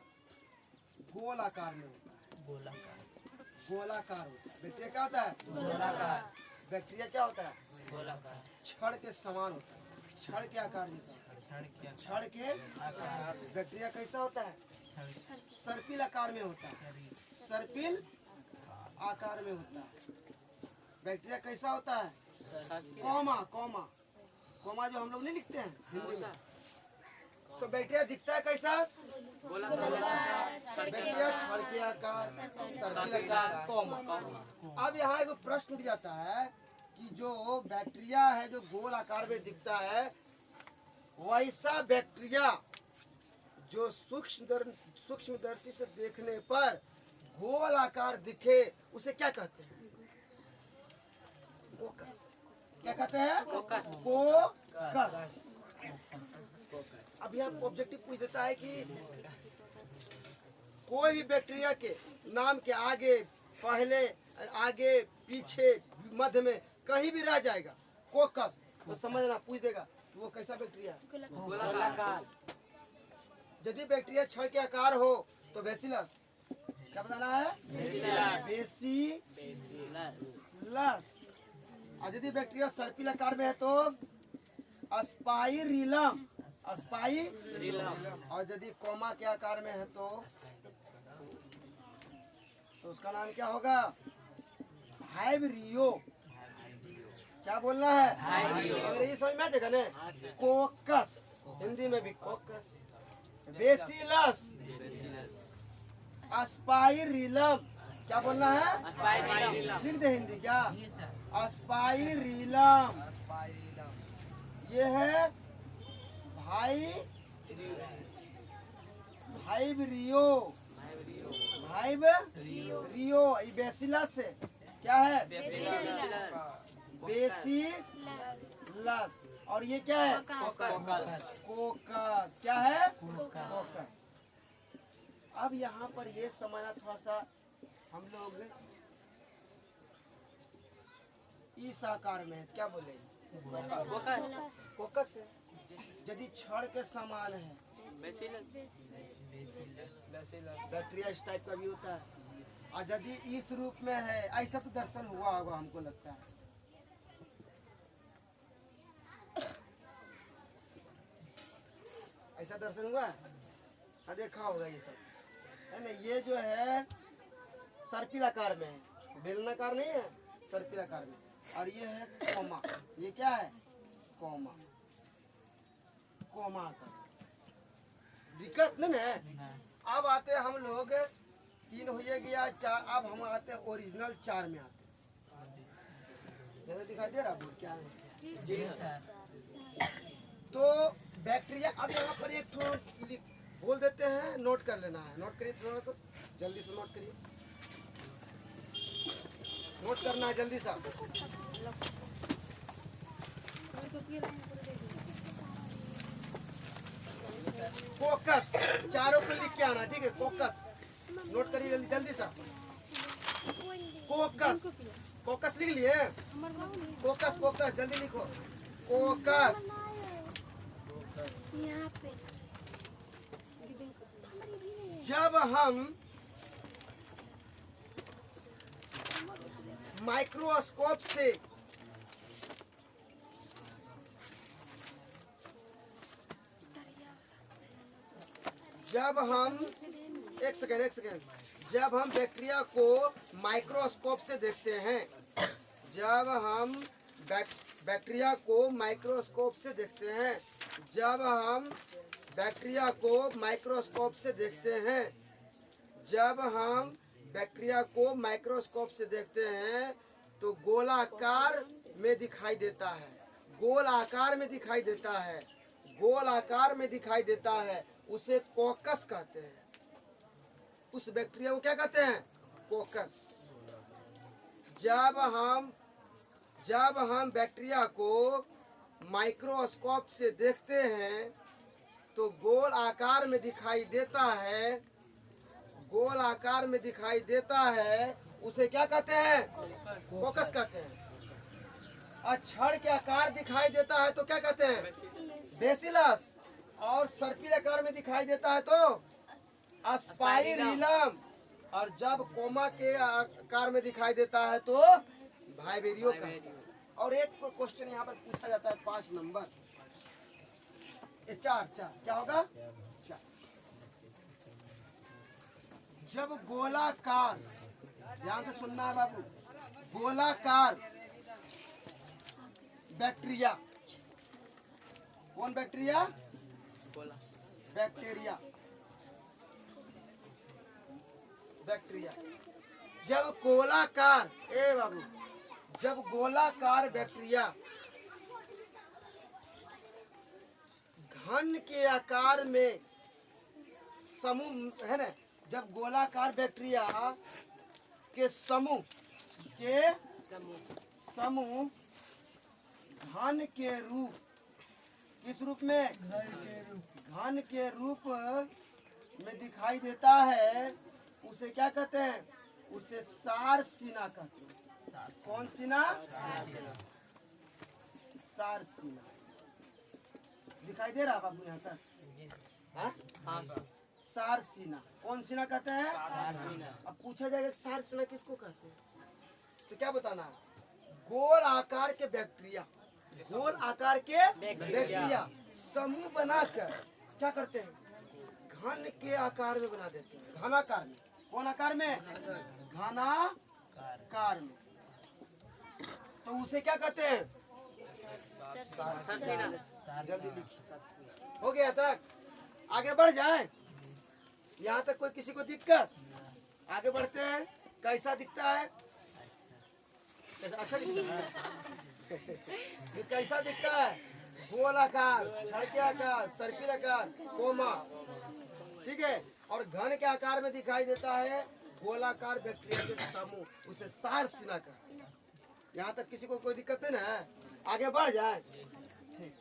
गोल आकार में होता है। गोलाकार होता है। बैक्टीरिया क्या होता है? गोलाकार। बैक्टीरिया क्या होता है? गोलाकार। छड़ के समान होता है, छड़ के आकार जैसा। छड़ के आकार। बैक्टीरिया कैसा होता है? सर्पिल आकार में होता है। सर्पिल आकार में होता है। बैक्टीरिया कैसा होता है? कॉमा जो हम लोग नहीं लिखते हैं हिंदी में। तो बैक्टीरिया दिखता है कैसा? बैक्टीरिया छड़ के आकार, सर्पिल आकार, कॉमा। अब यहाँ एक प्रश्न दिया जाता है कि जो बैक्टीरिया है जो गोल आकार में दिखता है, वैसा बैक्टीरिया जो सूक्ष्मदर्शी से देखने पर गोल आकार दिखे, उसे क्या कहते हैं? कोकस। क्या कहते हैं? कोकस। अब यहाँ ऑब्जेक्टिव पूछ देता है कि कोई भी बैक्टीरिया के नाम के आगे, पहले, आगे, पीछे, मध्य में कहीं भी रह जाएगा कोकस, तो समझना पूछ देगा तो वो कैसा बैक्टीरिया? गोलाकार। यदि बैक्टीरिया छड़ के आकार हो तो बेसिलस। क्या बताना है? बेसिलस। और यदि बैक्टीरिया सर्पिल आकार में है तो स्पाइरिलम। और यदि कोमा के आकार में है तो उसका नाम क्या होगा? हाइब्रियो। क्या बोलना है? अंग्रेजी समझ में आ जाएगा ना? कोकस, हिंदी में भी कोकस। Bacillus, spirillum. क्या बोलना है? लिख दे हिंदी क्या? स्पाइरिलम। ये है हाइब्रियो। हाइब्रियो। ये बेसिलस है। क्या है? बेसिलस। और ये क्या है? कोकस। क्या है? कोकस। अब यहाँ पर ये समझना थोड़ा सा हम लोग इस आकार में है। क्या बोले? कोकस है। यदि छड़ के समान है, बैक्टीरिया इस टाइप का भी होता है। और यदि इस रूप में है, ऐसा तो दर्शन हुआ होगा हमको लगता है। ऐसा दर्शन हुआ? हाँ, देखा होगा ये सब, है ना? ये जो है सर्पिल आकार में है, बेलनाकार नहीं है, सर्पिल आकार में। और ये है कोमा। ये क्या है? कोमा। कोमा का दिक्कत नहीं है। अब आते हैं हम लोग 3 हो गया 4। अब हम आते हैं ओरिजिनल 4 में आते हैं। जैसे दिखाई दे रहा है क्या है? तो बैक्टीरिया। अब यहाँ पर एक बोल देते हैं, नोट कर लेना है। नोट करिए थोड़ा, तो जल्दी से नोट करिए। नोट करना है जल्दी से। कोकस, चारों को लिख के आना, ठीक है? कोकस नोट करिए जल्दी जल्दी सा। कोकस, कोकस लिख लिए? कोकस, कोकस जल्दी लिखो। कोकस। जब हम माइक्रोस्कोप से एक सेकेंड। जब हम बैक्टीरिया को माइक्रोस्कोप से देखते हैं, जब हम बैक्टीरिया को माइक्रोस्कोप से देखते हैं, जब हम बैक्टीरिया को माइक्रोस्कोप से देखते हैं, जब हम बैक्टीरिया को माइक्रोस्कोप से देखते हैं तो गोलाकार में दिखाई देता है। गोल आकार में दिखाई देता है। गोल आकार में दिखाई देता है। उसे कोकस कहते हैं। उस बैक्टीरिया को क्या कहते हैं? कोकस। जब हम बैक्टीरिया को माइक्रोस्कोप से देखते हैं तो गोल आकार में दिखाई देता है। गोल आकार में दिखाई देता है, उसे क्या कहते हैं? कोकस कहते हैं। और छड़ के आकार दिखाई देता है तो क्या कहते हैं? बेसिलस। और सर्पिल आकार में दिखाई देता है तो स्पाइरिलम। और जब कोमा के आकार में दिखाई देता है तो वाइब्रियो कहते हैं। और एक क्वेश्चन यहाँ पर पूछा जाता है 5 नंबर, 4 क्या होगा? 4। जब गोलाकार, ध्यान से सुनना है बाबू, गोलाकार बैक्टीरिया, कौन बैक्टीरिया? बैक्टीरिया। जब गोलाकार, जब गोलाकार बैक्टीरिया घन के आकार में समूह, है ना? जब गोलाकार बैक्टीरिया के समूह घन के रूप, किस रूप में? घन के रूप में दिखाई देता है, उसे क्या कहते हैं? उसे सारसिना कहते हैं। कौन सिना? सारसिना। दिखाई दे रहा बाबू यहाँ तक? हाँ? हाँ सारसीना। कौन सीना कहते हैं? अब पूछा जाएगा कि सारसीना किसको कहते हैं, तो क्या बताना है? गोल आकार के बैक्टीरिया, गोल आकार के बैक्टीरिया समूह बनाकर क्या करते हैं? घन के आकार में बना देते हैं, घनाकार में। कौन आकार में? घनाकार में। तो उसे क्या कहते हैं? जल्दी लिखिए। हो गया तक? आगे बढ़ जाए। यहाँ तक कोई किसी को दिक्कत? आगे बढ़ते हैं। कैसा दिखता है? कैसा? अच्छा दिखता है? ये कैसा दिखता है? गोल आकार, छड़ के आकार, सर्किल आकार, कोमा, ठीक है। और घन के आकार में दिखाई देता है गोलाकार बैक्टीरिया के समूह, उसे सारसीना कहते हैं। यहाँ तक किसी को कोई दिक्कत नहीं ना? आगे बढ़ जाए। ठीक।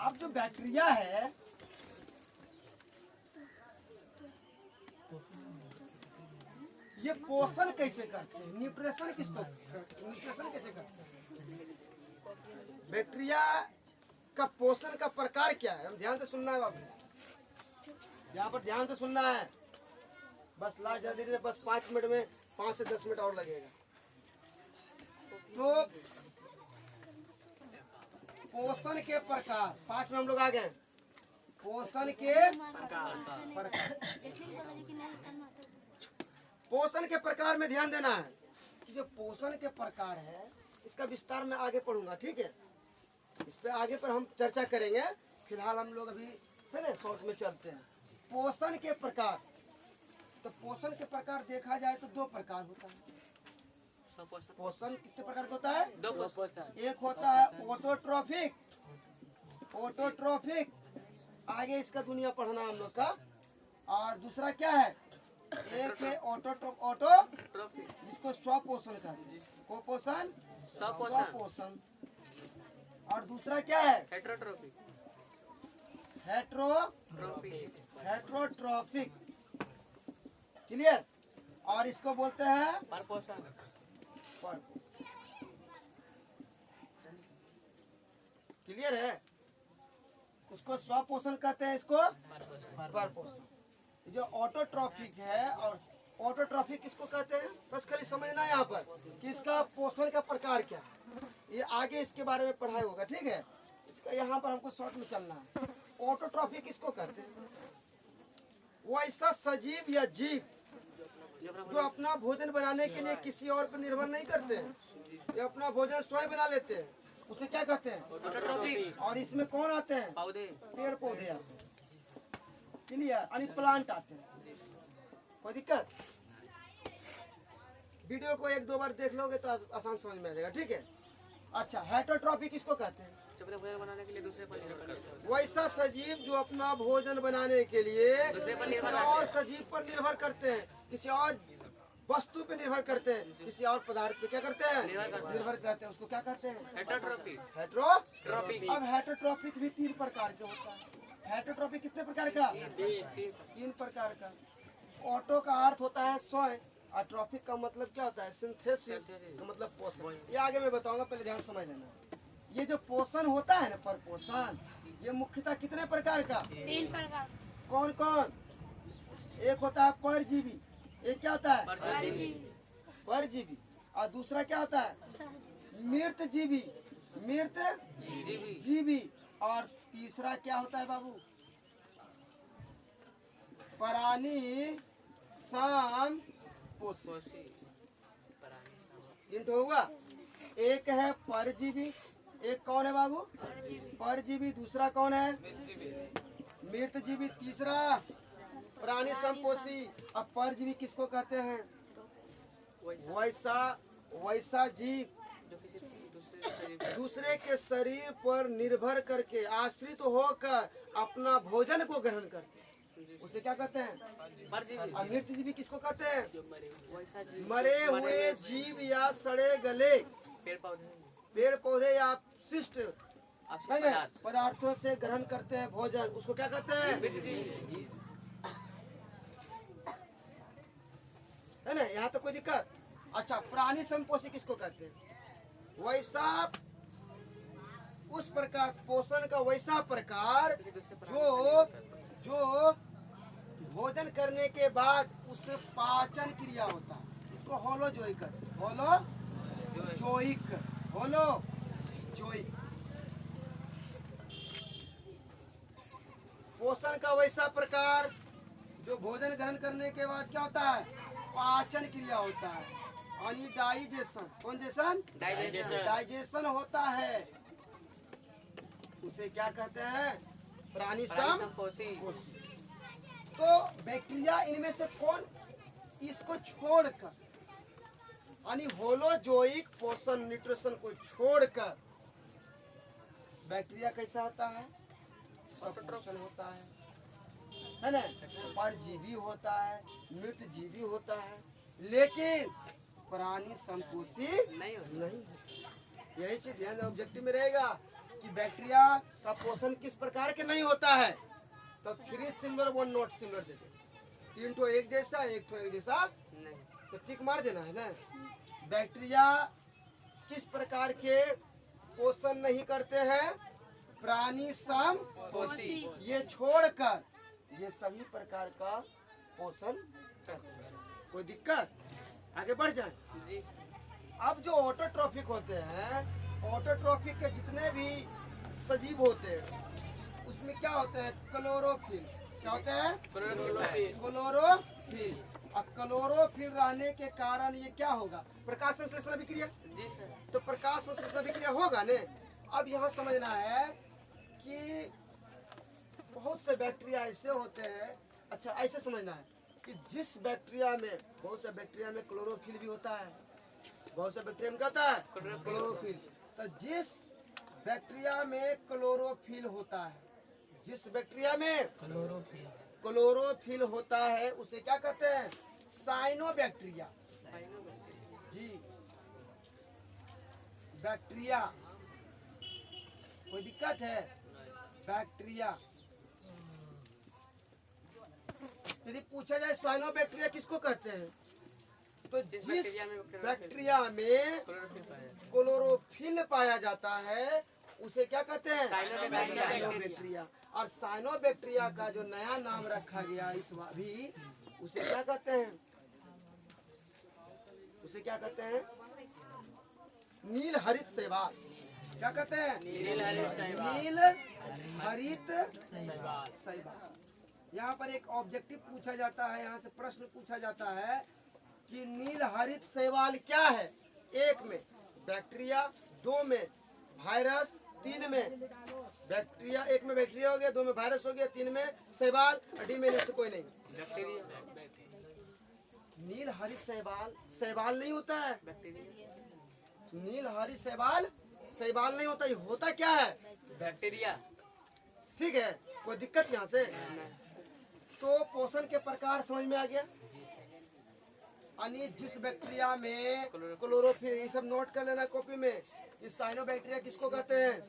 अब जो बैक्टीरिया है ये पोषण कैसे करते हैं? न्यूट्रिशन किसको? न्यूट्रिशन कैसे करते हैं? बैक्टीरिया का पोषण का प्रकार क्या है? हम ध्यान से सुनना है बाबू, यहाँ पर ध्यान से सुनना है। बस लास्ट जल्दी से, बस 5 मिनट में, 5 से 10 मिनट और लगेगा। तो पोषण के प्रकार, 5 में हम लोग आ गए। पोषण के प्रकार, पोषण के प्रकार में ध्यान देना है कि जो पोषण के प्रकार है इसका विस्तार में आगे पढ़ूंगा, ठीक है। इस पे आगे पर हम चर्चा करेंगे। फिलहाल हम लोग अभी है ना शॉर्ट में चलते हैं। पोषण के प्रकार, तो पोषण के प्रकार देखा जाए तो 2 प्रकार होता है। पोषण कितने प्रकार का होता है? 2। एक होता है ऑटोट्रॉफिक, ऑटोट्रॉफिक आगे इसका दुनिया पढ़ना हम लोग का। और दूसरा क्या है? एक है ऑटो जिसको स्वपोषण कहते हैं, कुपोषण, स्वपोषण। और दूसरा क्या है? हेट्रोट्रॉफिक। क्लियर? और इसको बोलते हैं परपोषण। क्लियर है? उसको स्वपोषण कहते हैं, इसको परपोषण। जो ऑटोट्रॉफिक है और ऑटोट्रॉफिक किसको कहते हैं? बस खाली समझना है यहाँ पर कि इसका पोषण का प्रकार क्या है। ये आगे इसके बारे में पढ़ाई होगा, ठीक है। इसका यहाँ पर हमको शॉर्ट में चलना है। ऑटोट्रॉफिक किसको कहते हैं? वो ऐसा सजीव या जीव जो अपना भोजन बनाने के लिए किसी और पर निर्भर नहीं करते हैं, ये अपना भोजन स्वयं बना लेते हैं, उसे क्या कहते हैं? और इसमें कौन आते हैं? पेड़ पौधे आते हैं। क्लियर? यानी प्लांट आते हैं। कोई दिक्कत? वीडियो को 1-2 बार देख लोगे तो आसान समझ में आ जाएगा, ठीक है। अच्छा, हेटरोट्रॉफिक किसको कहते हैं? भोजन बनाने के लिए दूसरे पर निर्भर करते हैं। वैसा सजीव जो अपना भोजन बनाने के लिए किसी और सजीव पर निर्भर करते हैं, किसी और वस्तु पे निर्भर करते हैं, किसी और पदार्थ पे क्या करते हैं? निर्भर करते हैं। उसको क्या कहते हैं? हेटरोट्रॉफिक। अब हेटरोट्रॉफिक भी 3 प्रकार के होता है। हेटरोट्रॉफिक कितने प्रकार का? 3 प्रकार का। ऑटो का अर्थ होता है स्वयं, और ट्रॉफिक का मतलब क्या होता है? सिंथेसिस का मतलब पोषण। ये आगे मैं बताऊंगा, पहले ध्यान समझ लेना। ये जो पोषण होता है ना, परपोषण, ये मुख्यतः कितने प्रकार का? 3 प्रकार। कौन कौन? एक होता है परजीवी। एक क्या होता है? परजीवी। और दूसरा क्या होता है? मृत जीवी, मृत जीवी। और तीसरा क्या होता है बाबू? प्राणी संपोषी। 3 तो हुआ। एक है परजीवी, एक कौन है बाबू? परजीवी। दूसरा कौन है? मृत जीवी। तीसरा प्राणी संपोषी। अब परजीवी किसको कहते हैं? वैसा जीव जो किसी दूसरे के शरीर पर निर्भर करके, आश्रित होकर अपना भोजन को ग्रहण करते हैं, उसे क्या कहते हैं? और मृत जीवी किसको कहते हैं? मरे हुए जीव या सड़े गले पेड़ पौधे या शिष्ट पदार्थों से ग्रहण करते हैं भोजन, उसको क्या कहते हैं? है ना? यहाँ तो कोई दिक्कत? अच्छा, प्राणी समपोषी किसको कहते हैं? वैसा उस प्रकार पोषण का वैसा प्रकार जो भोजन करने के बाद उससे पाचन क्रिया होता है, इसको होलोजोइक कहते हैं। होलोजोइक पोषण का वैसा प्रकार जो भोजन ग्रहण करने के बाद क्या होता है? पाचन क्रिया होता है, यानी डाइजेशन। कौन जैसन? डाइजेशन होता है, उसे क्या कहते हैं? प्राणी समपोषी। तो बैक्टीरिया इनमें से कौन इसको छोड़कर, यानी होलोजोइक पोषण न्यूट्रिशन को छोड़कर बैक्टीरिया कैसा होता है? सपोषण होता है ना? परजीवी होता है, मृत जीवी होता है, लेकिन प्राणी समपोषी नहीं। यही चीज ध्यान ऑब्जेक्टिव में रहेगा कि बैक्टीरिया का पोषण किस प्रकार के नहीं होता है। तो 3 सिमिलर 1 नॉट सिमिलर दे दे, 3 ठो एक जैसा, 1 ठो एक जैसा नहीं, तो टिक मार देना है ना। बैक्टीरिया किस प्रकार के पोषण नहीं करते हैं? प्राणी समपोषी। ये छोड़कर ये सभी प्रकार का पोषण करते हैं। कोई दिक्कत? आगे बढ़ जाए। अब जो ऑटोट्रॉफिक होते हैं, ऑटोट्रॉफिक के जितने भी सजीव होते हैं उसमें क्या होते हैं? क्लोरोफिल। क्या होते हैं? क्लोरोफिल। और क्लोरोफिल रहने के कारण ये क्या होगा? प्रकाश संश्लेषण अभिक्रिया। तो प्रकाश संश्लेषण अभिक्रिया होगा ने। अब यहाँ समझना है कि बहुत से बैक्टीरिया ऐसे होते हैं, अच्छा ऐसे समझना है कि जिस बैक्टीरिया में, बहुत से बैक्टीरिया में क्लोरोफिल भी होता है, बहुत से बैक्टीरिया में क्या होता है? क्लोरोफिल। तो जिस बैक्टीरिया में क्लोरोफिल होता है, जिस बैक्टीरिया में क्लोरोफिल होता है उसे क्या कहते हैं? साइनोबैक्टीरिया। जी, बैक्टीरिया। कोई दिक्कत है? बैक्टीरिया। यदि पूछा जाए साइनोबैक्टीरिया किसको कहते हैं, तो जिस बैक्टीरिया में क्लोरोफिल पाया जाता है उसे क्या कहते हैं? साइनोबैक्टीरिया। और साइनोबैक्टीरिया का जो नया नाम रखा गया इस बार भी, उसे क्या कहते हैं? उसे क्या कहते हैं? नील हरित शैवाल। क्या कहते हैं? नील हरित शैवाल। यहाँ पर एक ऑब्जेक्टिव पूछा जाता है, यहाँ से प्रश्न पूछा जाता है कि नील हरित शैवाल क्या है? 1 में बैक्टीरिया, 2 में वायरस, 3 में बैक्टीरिया, 1 में बैक्टीरिया हो गया, 2 में वायरस हो गया, 3 में शैवाल, डी में से कोई नहीं। नील हरित शैवाल शैवाल नहीं होता है। नील हरित शैवाल शैवाल नहीं होता, ये होता क्या है? बैक्टीरिया। ठीक है, कोई दिक्कत यहाँ से? तो पोषण के प्रकार समझ में आ गया। यानी जिस बैक्टीरिया में क्लोरोफिल, ये सब नोट कर लेना कॉपी में। इस साइनोबैक्टीरिया किसको कहते हैं?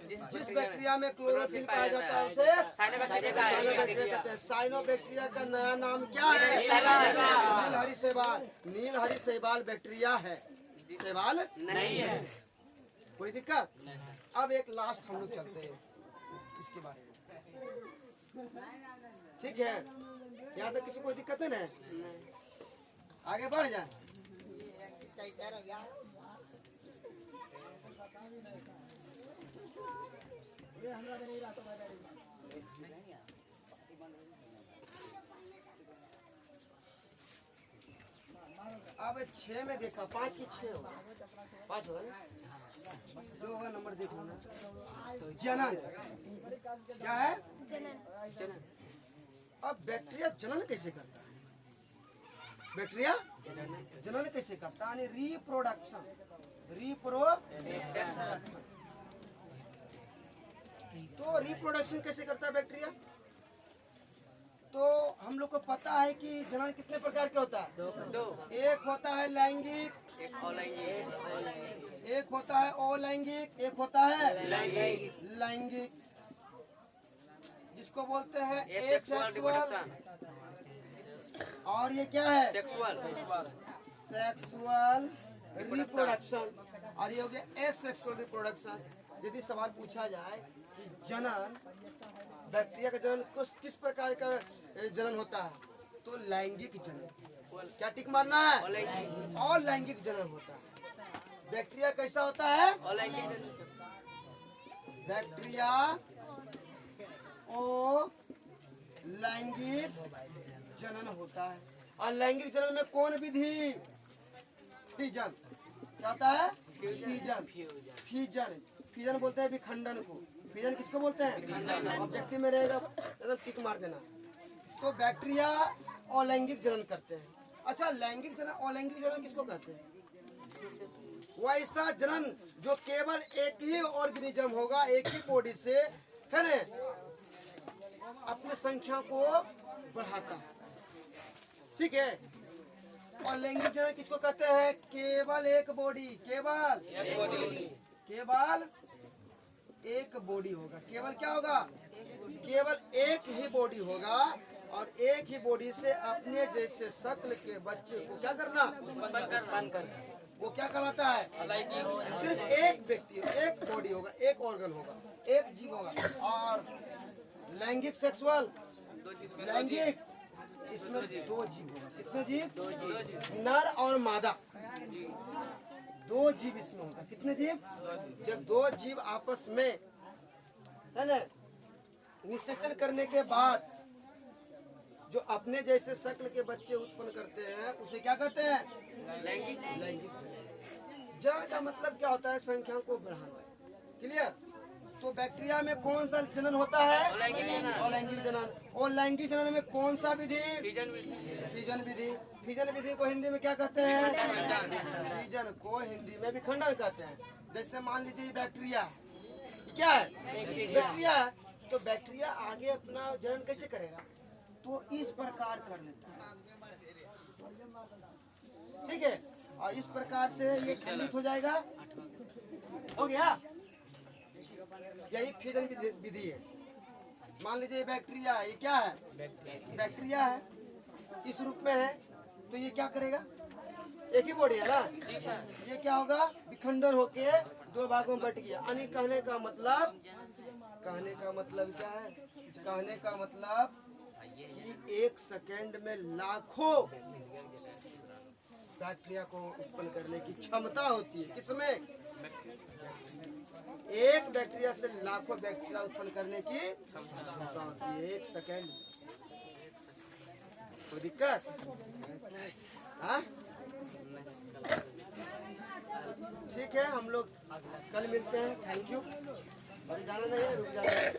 जिस बैक्टीरिया में क्लोरोफिल पाया जाता है उसे साइनोबैक्टीरिया कहते हैं। साइनोबैक्टीरिया का नया नाम क्या है? नील हरित शैवाल। नील हरित शैवाल बैक्टीरिया है, शैवाल नहीं है। कोई दिक्कत? अब एक लास्ट हम लोग चलते हैं इसके बारे में। ठीक है, यहाँ तक किसी को दिक्कत है ना? आगे बढ़ जाए। अब 6 में देखा, 5 की 6 होगा, 5 होगा ना? जो होगा नंबर देख लो ना। जनन क्या है? जनन। अब बैक्टीरिया जनन कैसे करता है? बैक्टीरिया जनन कैसे करता है? रिप्रोडक्शन। तो रिप्रोडक्शन कैसे करता है बैक्टीरिया? तो हम लोग को पता है कि जनन कितने प्रकार के होता है? 2। एक होता है लैंगिक, एक होता है अलैंगिक, एक होता है लैंगिक, जिसको बोलते हैं एसेक्सुअल। और ये क्या है? सेक्सुअल रिप्रोडक्शन, और ये हो गया एसेक्सुअल रिप्रोडक्शन। यदि सवाल पूछा जाए कि जनन, बैक्टीरिया का जनन किस प्रकार का जनन होता है, तो लैंगिक जनन। क्या टिक मारना है? और लैंगिक जनन होता है। बैक्टीरिया कैसा होता है? बैक्टीरिया ओ लैंगिक जनन होता है। और लैंगिक जनन में कौन विधि? फिजन। क्या होता है? फिजन। फिजन, फिजन बोलते हैं विखंडन को। फिजन किसको बोलते हैं? ऑब्जेक्टिव में रहेगा, मतलब टिक मार देना। तो बैक्टीरिया अलैंगिक जनन करते हैं। अच्छा, लैंगिक जनन, अलैंगिक जनन किसको कहते हैं? वैसा जनन जो केवल एक ही ऑर्गेनिज्म होगा, एक ही बॉडी से, है ना, अपने संख्या को बढ़ाता है। ठीक है। और लैंगिक जनन किसको कहते हैं? केवल एक बॉडी, केवल एक बॉडी होगा। केवल क्या होगा? केवल एक ही बॉडी होगा, और एक ही बॉडी से अपने जैसे शक्ल के बच्चे को क्या करना? वो क्या कहलाता है? सिर्फ एक व्यक्ति, एक बॉडी होगा, एक ऑर्गन होगा, एक जीव होगा। और लैंगिक सेक्सुअल, लैंगिक, इसमें दो जीव होगा। कितने जीव? नर और मादा, दो जीव इसमें होगा। कितने जीव? जब दो जीव आपस में, है ना, निषेचन करने के बाद जो अपने जैसे शक्ल के बच्चे उत्पन्न करते हैं, उसे क्या कहते हैं? लैंगिक जनन। का मतलब क्या होता है? संख्या को बढ़ाना। क्लियर? तो बैक्टीरिया में कौन सा जनन होता है? अलैंगिक जनन। और लैंगिक जनन में कौन सा विधि? फिजन विधि। फिजन विधि को हिंदी में क्या कहते हैं? फिजन को हिंदी में विखंडन कहते हैं। जैसे मान लीजिए बैक्टीरिया क्या है? बैक्टीरिया है, तो बैक्टीरिया आगे अपना जनन कैसे करेगा? तो इस प्रकार कर लेता है। ठीक है। और इस प्रकार से ये खंडित हो जाएगा। हो गया? यही फिजन विधि है। मान लीजिए बैक्टीरिया, ये क्या है? बैक्टीरिया है, इस रूप में है, तो ये क्या करेगा? एक ही बॉडी है ना, ये क्या होगा? विखंडन होके दो भागों में बट गया। यानी कहने का मतलब क्या है? कहने का मतलब कि एक सेकेंड में लाखों बैक्टीरिया को उत्पन्न करने की क्षमता होती है। किसमें? एक बैक्टीरिया से लाखों बैक्टीरिया उत्पन्न करने की क्षमता होती है एक सेकेंड। कोई दिक्कत? हाँ, ठीक है, हम लोग कल मिलते हैं। Thank you. अभी जाना नहीं है, रुक जाना है।